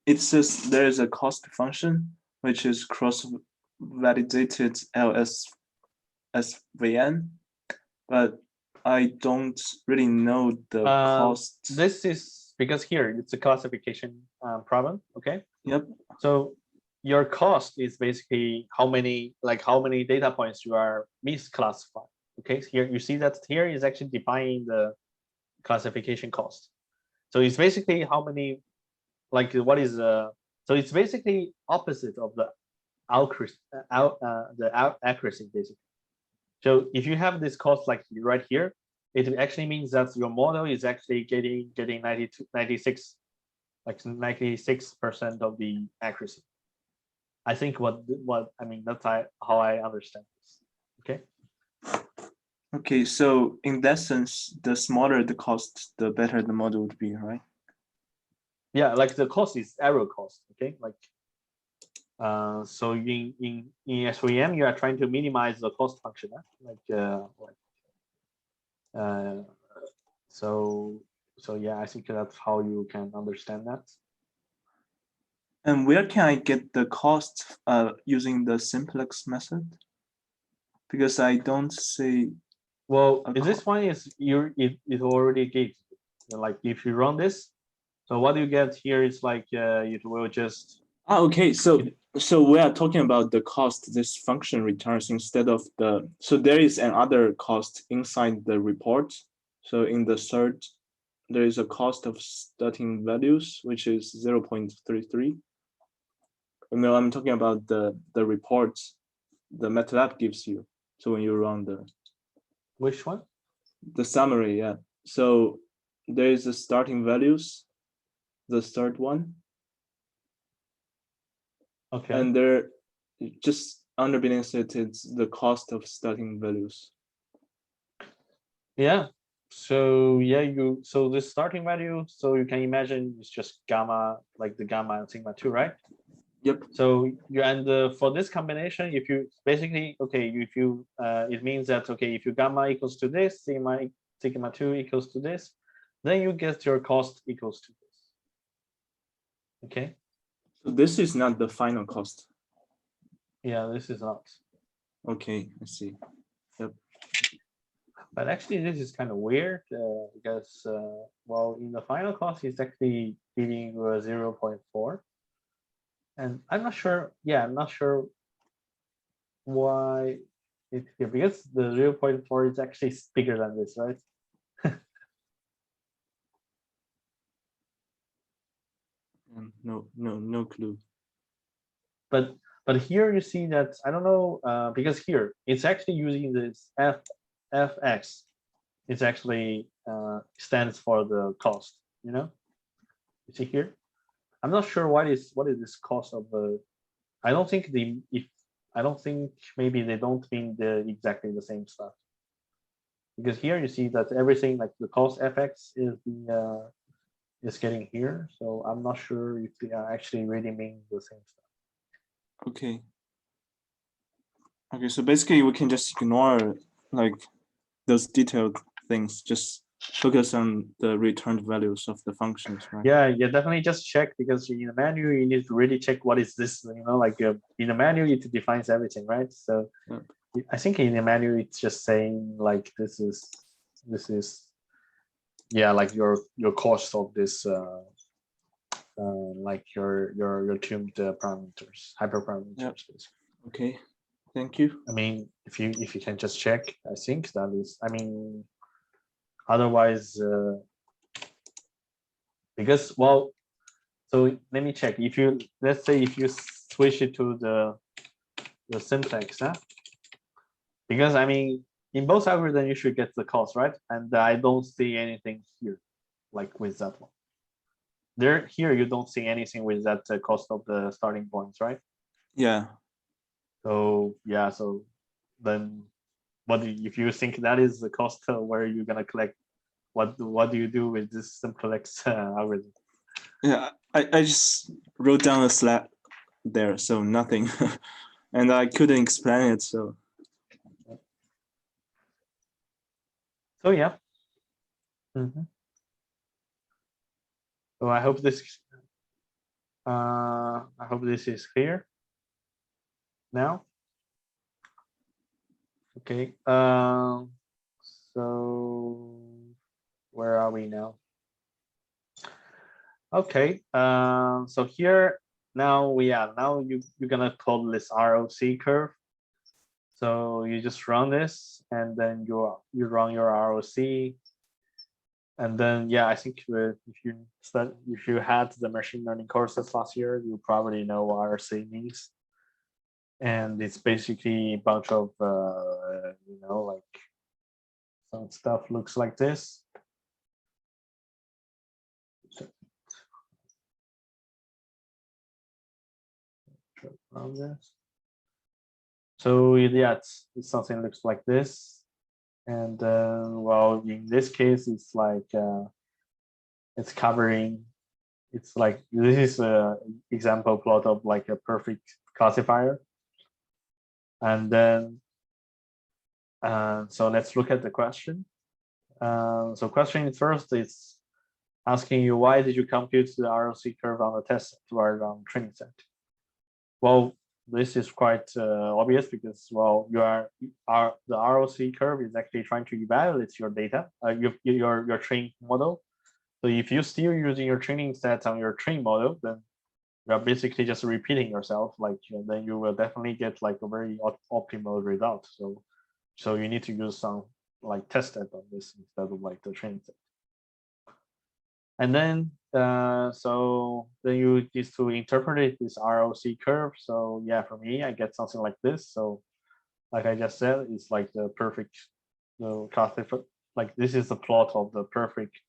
it says there is a cost function which is cross-validated SVM, but I don't really know the cost. This is because here it's a classification problem, okay? Yep. So your cost is basically how many data points you are misclassified. Okay, so here you see that here is actually defining the classification cost. So it's basically how many, like what is so it's basically opposite of the accuracy basically. So if you have this cost like right here, it actually means that your model is actually getting 96% of the accuracy. I think what I mean, that's how I understand this. Okay. Okay, so in that sense, the smaller the cost, the better the model would be, right? Yeah, like the cost is error cost. Okay, like so in SVM you are trying to minimize the cost function, so yeah, I think that's how you can understand that. And where can I get the cost using the simplex method? Because I don't see. Well, this one is it already gives, like if you run this, so what you get here is like it will just. Okay, so we are talking about the cost this function returns instead of the, so there is another cost inside the report. So in the third, there is a cost of starting values, which is 0.33. No, I'm talking about the reports the MATLAB gives you. So when you run the. Which one? The summary, yeah. So there is the starting values, the third one. Okay. And there, just underneath it, it's the cost of starting values. Yeah. So yeah, so the starting value, so you can imagine it's just gamma, like the gamma and sigma 2, right? Yep. So you, and for this combination, if you basically, okay, if you it means that, okay, if you gamma equals to this, sigma 2 equals to this, then you get your cost equals to this. Okay. So this is not the final cost. Yeah, this is not. Okay, I see. Yep. But actually, this is kind of weird because, well, in the final cost, it's actually giving 0.4. And I'm not sure, yeah, I'm not sure why it's here, because the 0.4 is actually bigger than this, right? No clue. But here you see that, I don't know, because here it's actually using this fx. It's actually stands for the cost, you know? You see here? I'm not sure what is this cost of the. I don't think maybe they don't mean exactly the same stuff. Because here you see that everything like the cost fx is getting here. So I'm not sure if they are actually really mean the same stuff. Okay. Okay, so basically we can just ignore like those detailed things, just focus on the returned values of the functions, right? Yeah, definitely just check, because in the menu you need to really check what is this, you know, like in the menu it defines everything, right? So I think in the menu it's just saying like this is yeah, like your cost of this like your tuned parameters, hyperparameters. Yep. Basically. Okay, thank you. I mean, if you can just check, I think that is. I mean, otherwise, because well, so let me check. If you let's say if you switch it to the syntax, huh? Because I mean, in both algorithms you should get the cost, right? And I don't see anything here, like with that one. There here you don't see anything with that cost of the starting points, right? Yeah. So yeah, so then what do if you think that is the cost where you're gonna collect, what do you do with this simplex algorithm? Yeah, I just wrote down a slab there, so nothing. And I couldn't explain it, so. So yeah. So I hope this is clear now. Okay. So where are we now? Okay. So here now you're gonna call this ROC curve. So you just run this, and then you run your ROC, and then yeah, I think if you had the machine learning courses last year, you probably know what ROC means, and it's basically a bunch of you know, like some stuff looks like this. So yeah, it's something looks like this, and well, in this case, it's like it's covering. It's like this is a example plot of like a perfect classifier, and then so let's look at the question. So question first is asking you, why did you compute the ROC curve on the test set rather than training set? Well, this is quite obvious because, well, the ROC curve is actually trying to evaluate your data, your training model. So if you're still using your training sets on your training model, then you're basically just repeating yourself. Like then you will definitely get like a very optimal result. So you need to use some like test set on this instead of like the training set. And then so then you need to interpret this ROC curve. So yeah, for me, I get something like this. So like I just said, it's like the perfect classifier. Like this is the plot of the perfect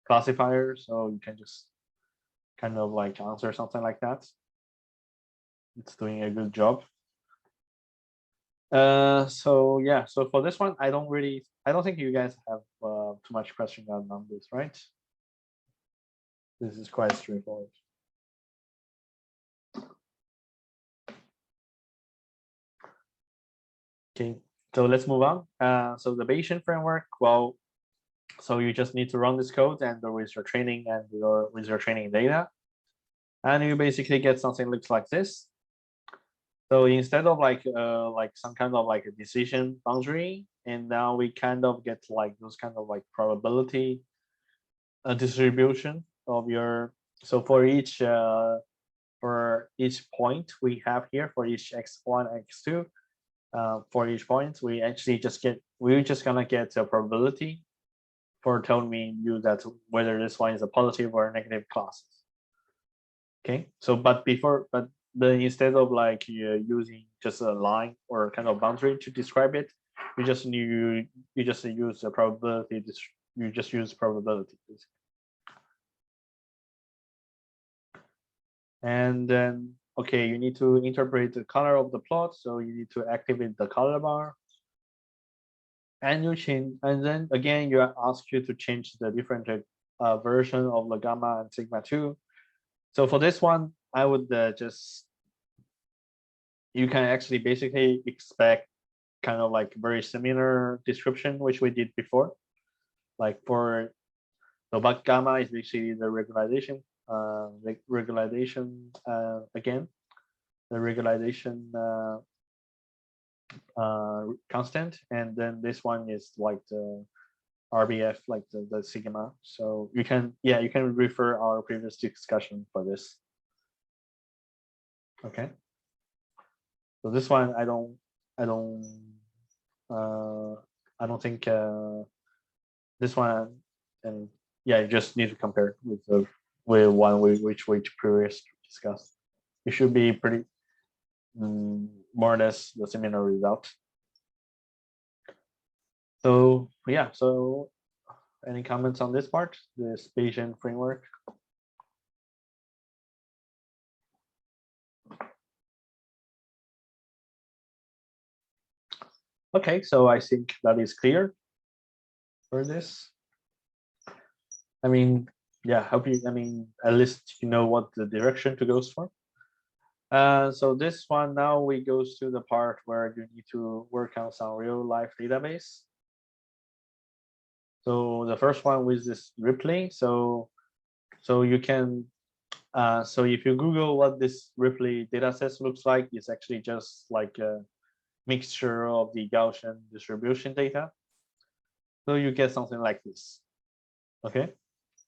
classifier. So you can just kind of like answer something like that. It's doing a good job. So yeah, so for this one, I don't think you guys have too much question on numbers, right? This is quite straightforward. Okay, so let's move on. So the Bayesian framework, well, so you just need to run this code and with your training and with your training data, and you basically get something that looks like this. So instead of like some kind of like a decision boundary, and now we kind of get like those kind of like probability distribution of your. So for each point we have here, for each x1, x2, for each point, we're just gonna get a probability for telling you that whether this one is a positive or a negative class. Okay, so but then instead of like using just a line or kind of boundary to describe it, you just use a probability. You just use probability. And then, okay, you need to interpret the color of the plot. So you need to activate the color bar. And you change, and then again, you are asked you to change the different version of the gamma and sigma 2. So for this one, I would you can actually basically expect kind of like very similar description, which we did before. Like for the but gamma is basically the regularization, again, the regularization constant, and then this one is like the RBF, like the sigma. So you can, yeah, you can refer our previous discussion for this. Okay. So this one I don't think this one, and yeah, you just need to compare with the one which we previously discussed. It should be pretty more or less the similar result. So yeah, so any comments on this part, this Bayesian framework? Okay, so I think that is clear for this. I mean, yeah, hope you, I mean, at least you know what the direction to go for. So this one, now we go to the part where you need to work on some real life database. So the first one with this Ripley. So you can, so if you Google what this Ripley dataset looks like, it's actually just like a mixture of the Gaussian distribution data. So you get something like this. Okay,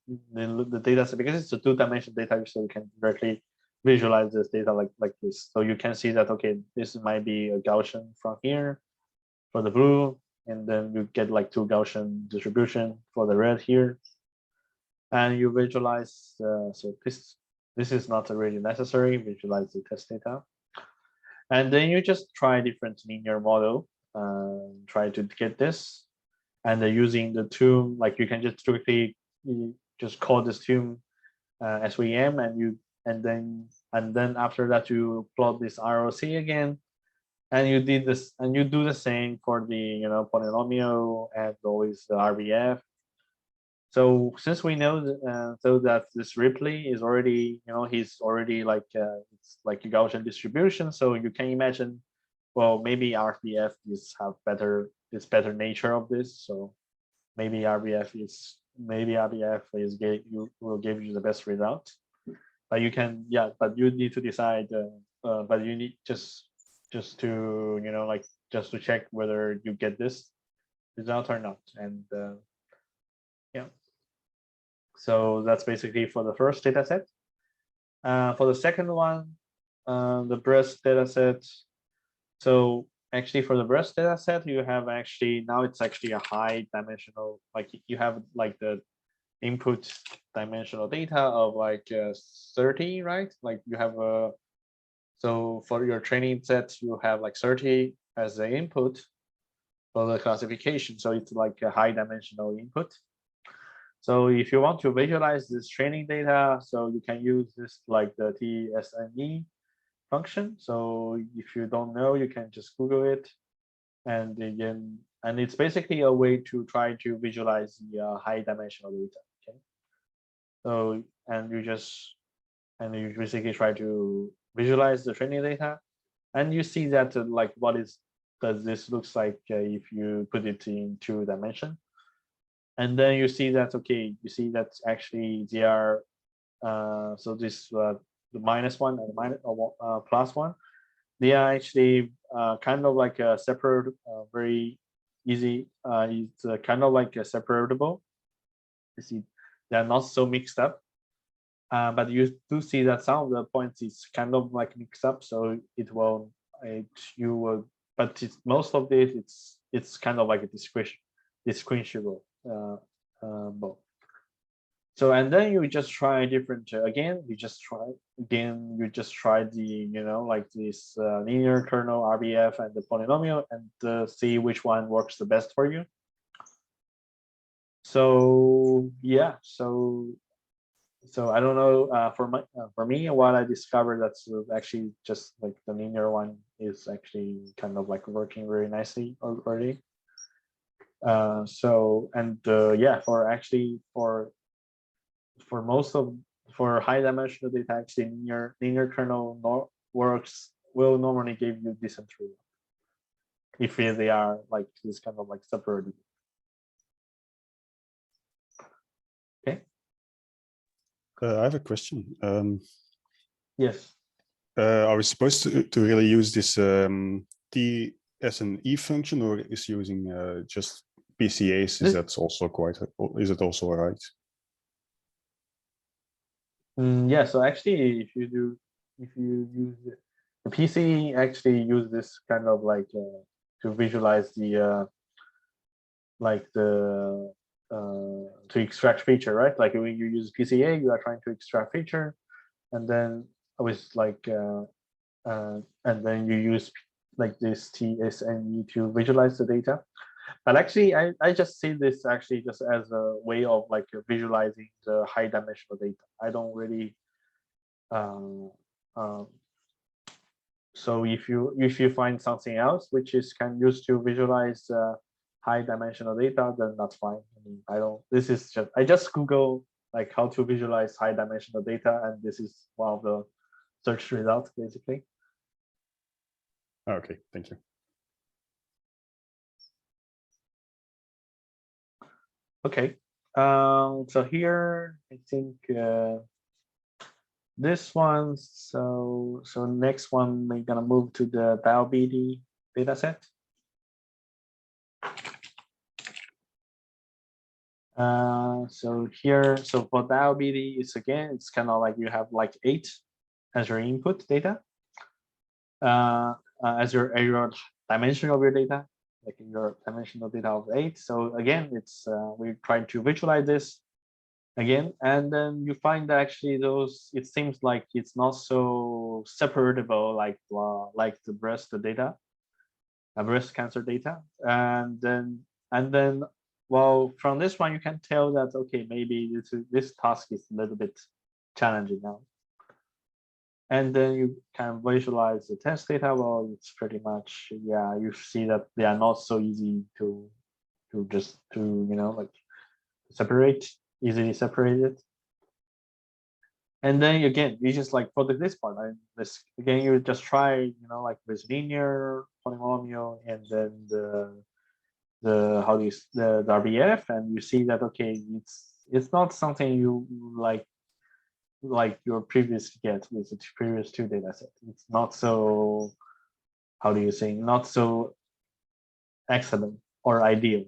the dataset, because it's a two-dimensional data, so you can directly visualize this data like this. So you can see that, okay, this might be a Gaussian from here for the blue, and then you get like two Gaussian distribution for the red here, and you visualize. So this is not really necessary. Visualize the test data, and then you just try different linear model, try to get this, and using the tomb, like you can just strictly just call this tomb SVM, and then after that you plot this ROC again, and you did this, and you do the same for the polynomial and always the RBF. So since we know so that this Ripley is already, he's already like it's like a Gaussian distribution, so you can imagine, well, maybe RBF is better nature of this, so maybe RBF will give you the best result. But you can, yeah, but you need to decide, but you need just to just to check whether you get this result or not. And yeah, so that's basically for the first data set. For the second one, the breast data set. So actually for the breast data set, you have actually, now it's actually a high dimensional, like you have like the input dimensional data of like 30, right? Like you have a, so for your training set, you have like 30 as the input for the classification. So it's like a high dimensional input. So if you want to visualize this training data, so you can use this like the TSNE function. So if you don't know, you can just Google it, and again, and it's basically a way to try to visualize the high dimensional data. Okay, so you basically try to visualize the training data, and you see that like does this looks like if you put it in 2 dimension, and then you see that, okay, you see that actually they are so this the -1 and +1, they are actually kind of like a separate, very easy. It's kind of like a separable. You see, they're not so mixed up, but you do see that some of the points is kind of like mixed up. So but most of it, it's kind of like a distinguishable. So, and then you just try different, you just try the, like this linear kernel, RBF, and the polynomial, and see which one works the best for you. So yeah, so I don't know, for me, what I discovered, that's actually just like the linear one is actually kind of like working very nicely already. So, and yeah, for high dimensional data, actually linear kernel will normally give you decent result if they are like this kind of like separated. Okay. I have a question. Yes. Are we supposed to really use this TSNE as an E function, or is using just PCAs? Is that also quite? Is it also all right? Yeah. So actually, if you use the PC, actually use this kind of like to visualize the to extract feature, right? Like when you use PCA, you are trying to extract feature, and then with like and then you use like this TSNE to visualize the data. But actually, I just see this actually just as a way of like visualizing the high dimensional data. I don't really. So if you find something else which is can use to visualize high dimensional data, then that's fine. I mean, I don't. This is just I just Google like how to visualize high dimensional data, and this is one of the search results basically. Okay, thank you. Okay, so here I think this one. So next one we're gonna move to the BioBD dataset. So here, so for BioBD, it's again, it's kind of like you have like 8 as your input data, as your dimension of your data, like your dimensional data of 8. So again, it's we're trying to visualize this again, and then you find that actually those, it seems like it's not so separable like the breast data, breast cancer data, and then well, from this one you can tell that okay, maybe this task is a little bit challenging now. And then you can visualize the test data. Well, it's pretty much, yeah, you see that they are not so easy to just you know, like easily separated. And then again, you just like for this part, this again, you just try, you know, like with linear polynomial, and then the how do you the RBF, and you see that okay, it's not something you like your previous get with the previous 2 data sets. It's not so, how do you say, not so excellent or ideal,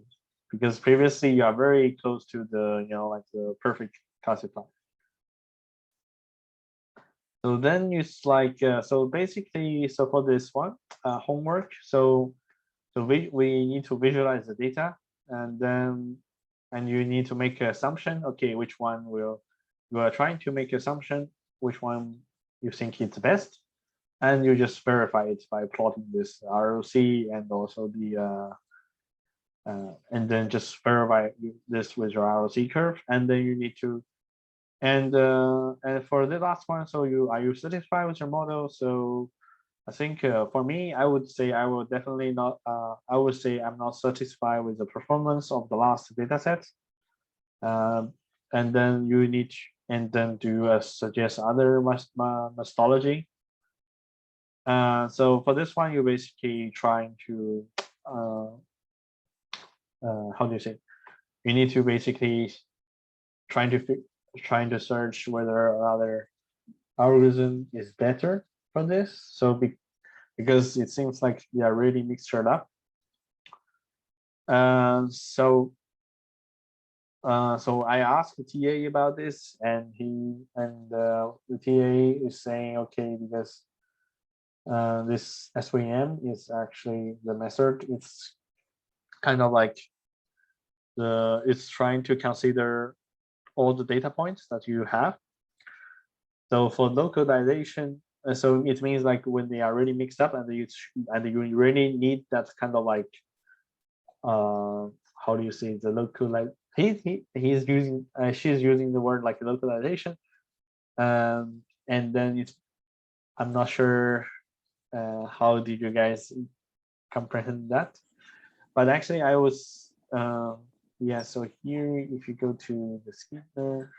because previously you are very close to the, you know, like the perfect classifier. So then it's like so basically, so for this one homework, so we need to visualize the data, and then you need to make an assumption. Okay, which one will you are trying to make assumption, which one you think is best, and you just verify it by plotting this ROC and also the and then just verify this with your ROC curve, and then you need to and for the last one, so are you satisfied with your model? So I think for me, I would say I will definitely not. I would say I'm not satisfied with the performance of the last data set. And then you need to suggest other methodology. So for this one, you're basically trying to how do you say? You need to basically trying to search whether another algorithm is better for this. So because it seems like they are really mixed up. So I asked the TA about this, and the TA is saying okay, because this SVM is actually the method. It's kind of like it's trying to consider all the data points that you have. So for localization, so it means like when they are really mixed up, and you really need that kind of like how do you say the localize? He's using she's using the word like localization, and then I'm not sure how did you guys comprehend that, but actually I was yeah. So here, if you go to the Skeeter,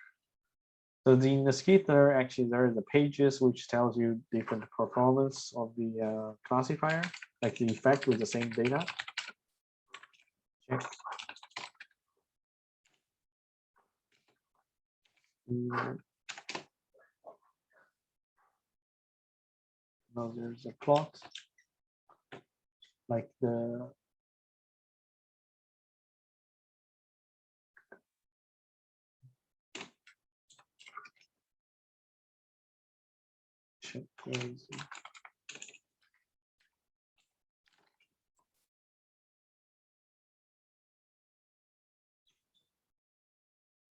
so in the Skeeter, actually there are the pages which tells you different performance of the classifier, like the effect with the same data. Check. Now there's a plot. like the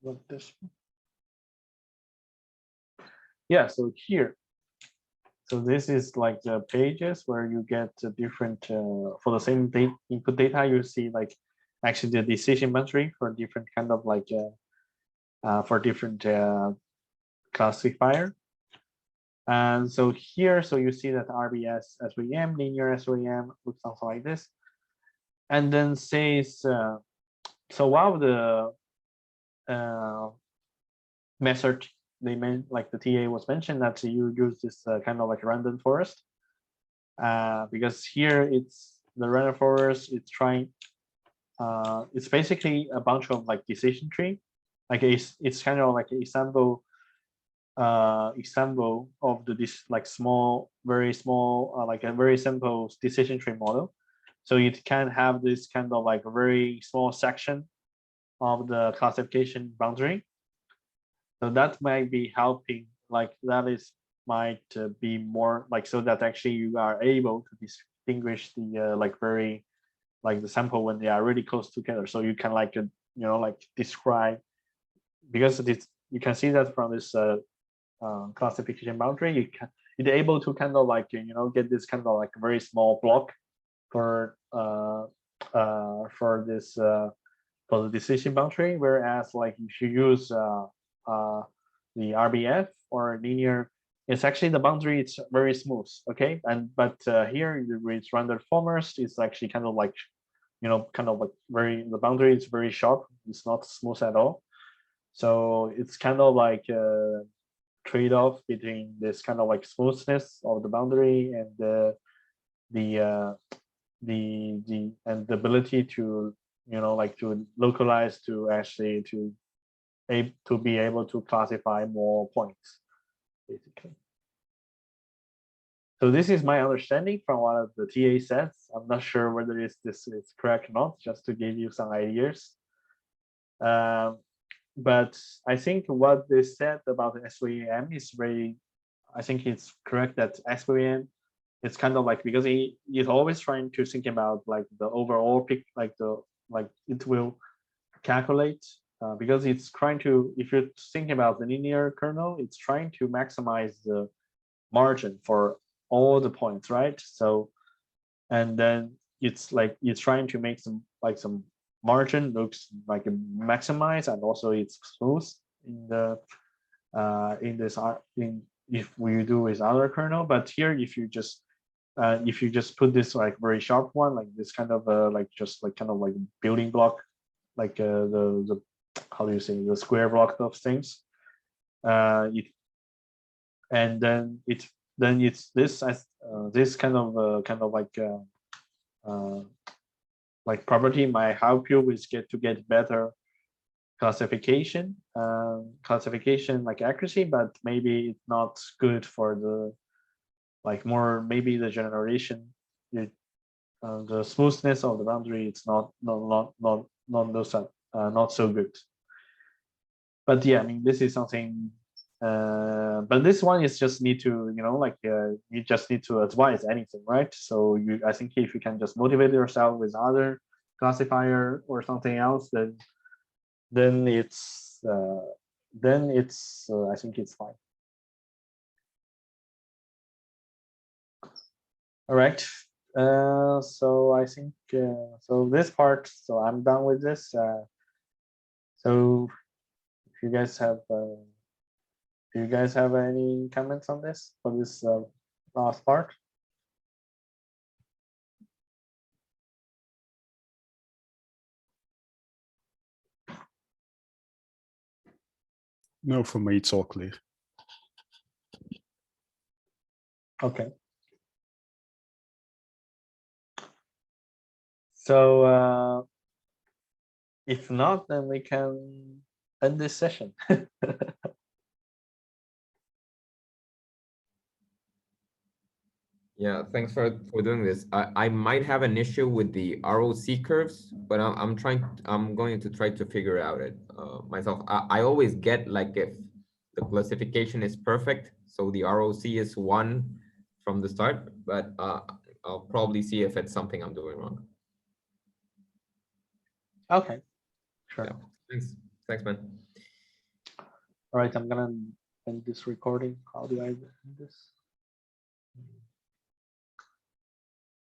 what this one? Yeah, so here, so this is like the pages where you get different for the same input data, you see like actually the decision boundary for different kind of like for different classifier. And so here, so you see that RBS SVM, linear SVM looks something like this. And then says, so while the method they meant, like the TA was mentioned that you use this kind of like random forest, because here it's the random forest. It's trying, it's basically a bunch of like decision tree, like it's kind of like a sample example of this like small, very small, like a very simple decision tree model. So it can have this kind of like a very small section of the classification boundary. So that might be helping, like that is might be more like, so that actually you are able to distinguish the like very like the sample when they are really close together. So you can like like describe, because this you can see that from this classification boundary, you're able to kind of like get this kind of like very small block for this for the decision boundary, whereas like if you use the RBF or linear, it's actually the boundary, it's very smooth, okay, but here with random formers, it's actually kind of like kind of like the boundary is very sharp, it's not smooth at all. So it's kind of like trade-off between this kind of like smoothness of the boundary and the ability to like to localize to actually to be able to classify more points, basically. So this is my understanding from what the TA says. I'm not sure whether this is correct or not, just to give you some ideas. But I think what they said about the SVM is very, I think it's correct that SVM, it's kind of like, because it's always trying to think about like the overall pic, like it will calculate, because it's trying to, if you're thinking about the linear kernel, it's trying to maximize the margin for all the points, right? So, and then it's like it's trying to make some margin looks like a maximize, and also it's smooth in the if we do with other kernel. But here, if you just put this like very sharp one, like this kind of like just like kind of like building block, like the how do you say, the square block of things, and then it's this as this kind of like property might help you with get better classification like accuracy, but maybe it's not good for the like more, maybe the generation, the smoothness of the boundary, it's not so good. But yeah, I mean, this is something, but this one is just need to, you just need to advise anything, right? So I think if you can just motivate yourself with other classifier or something else, then it's I think it's fine. All right. So I think so this part. So I'm done with this. So if you guys have do you guys have any comments on this for this last part? No, for me, it's all clear. Okay. So if not, then we can end this session. Yeah, thanks for doing this. I might have an issue with the ROC curves, but I'm going to try to figure out it myself. I always get like if the classification is perfect, so the ROC is 1 from the start, but I'll probably see if it's something I'm doing wrong. Okay, sure. Yeah, thanks, man. All right, I'm gonna end this recording. How do I end this?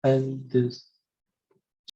And this.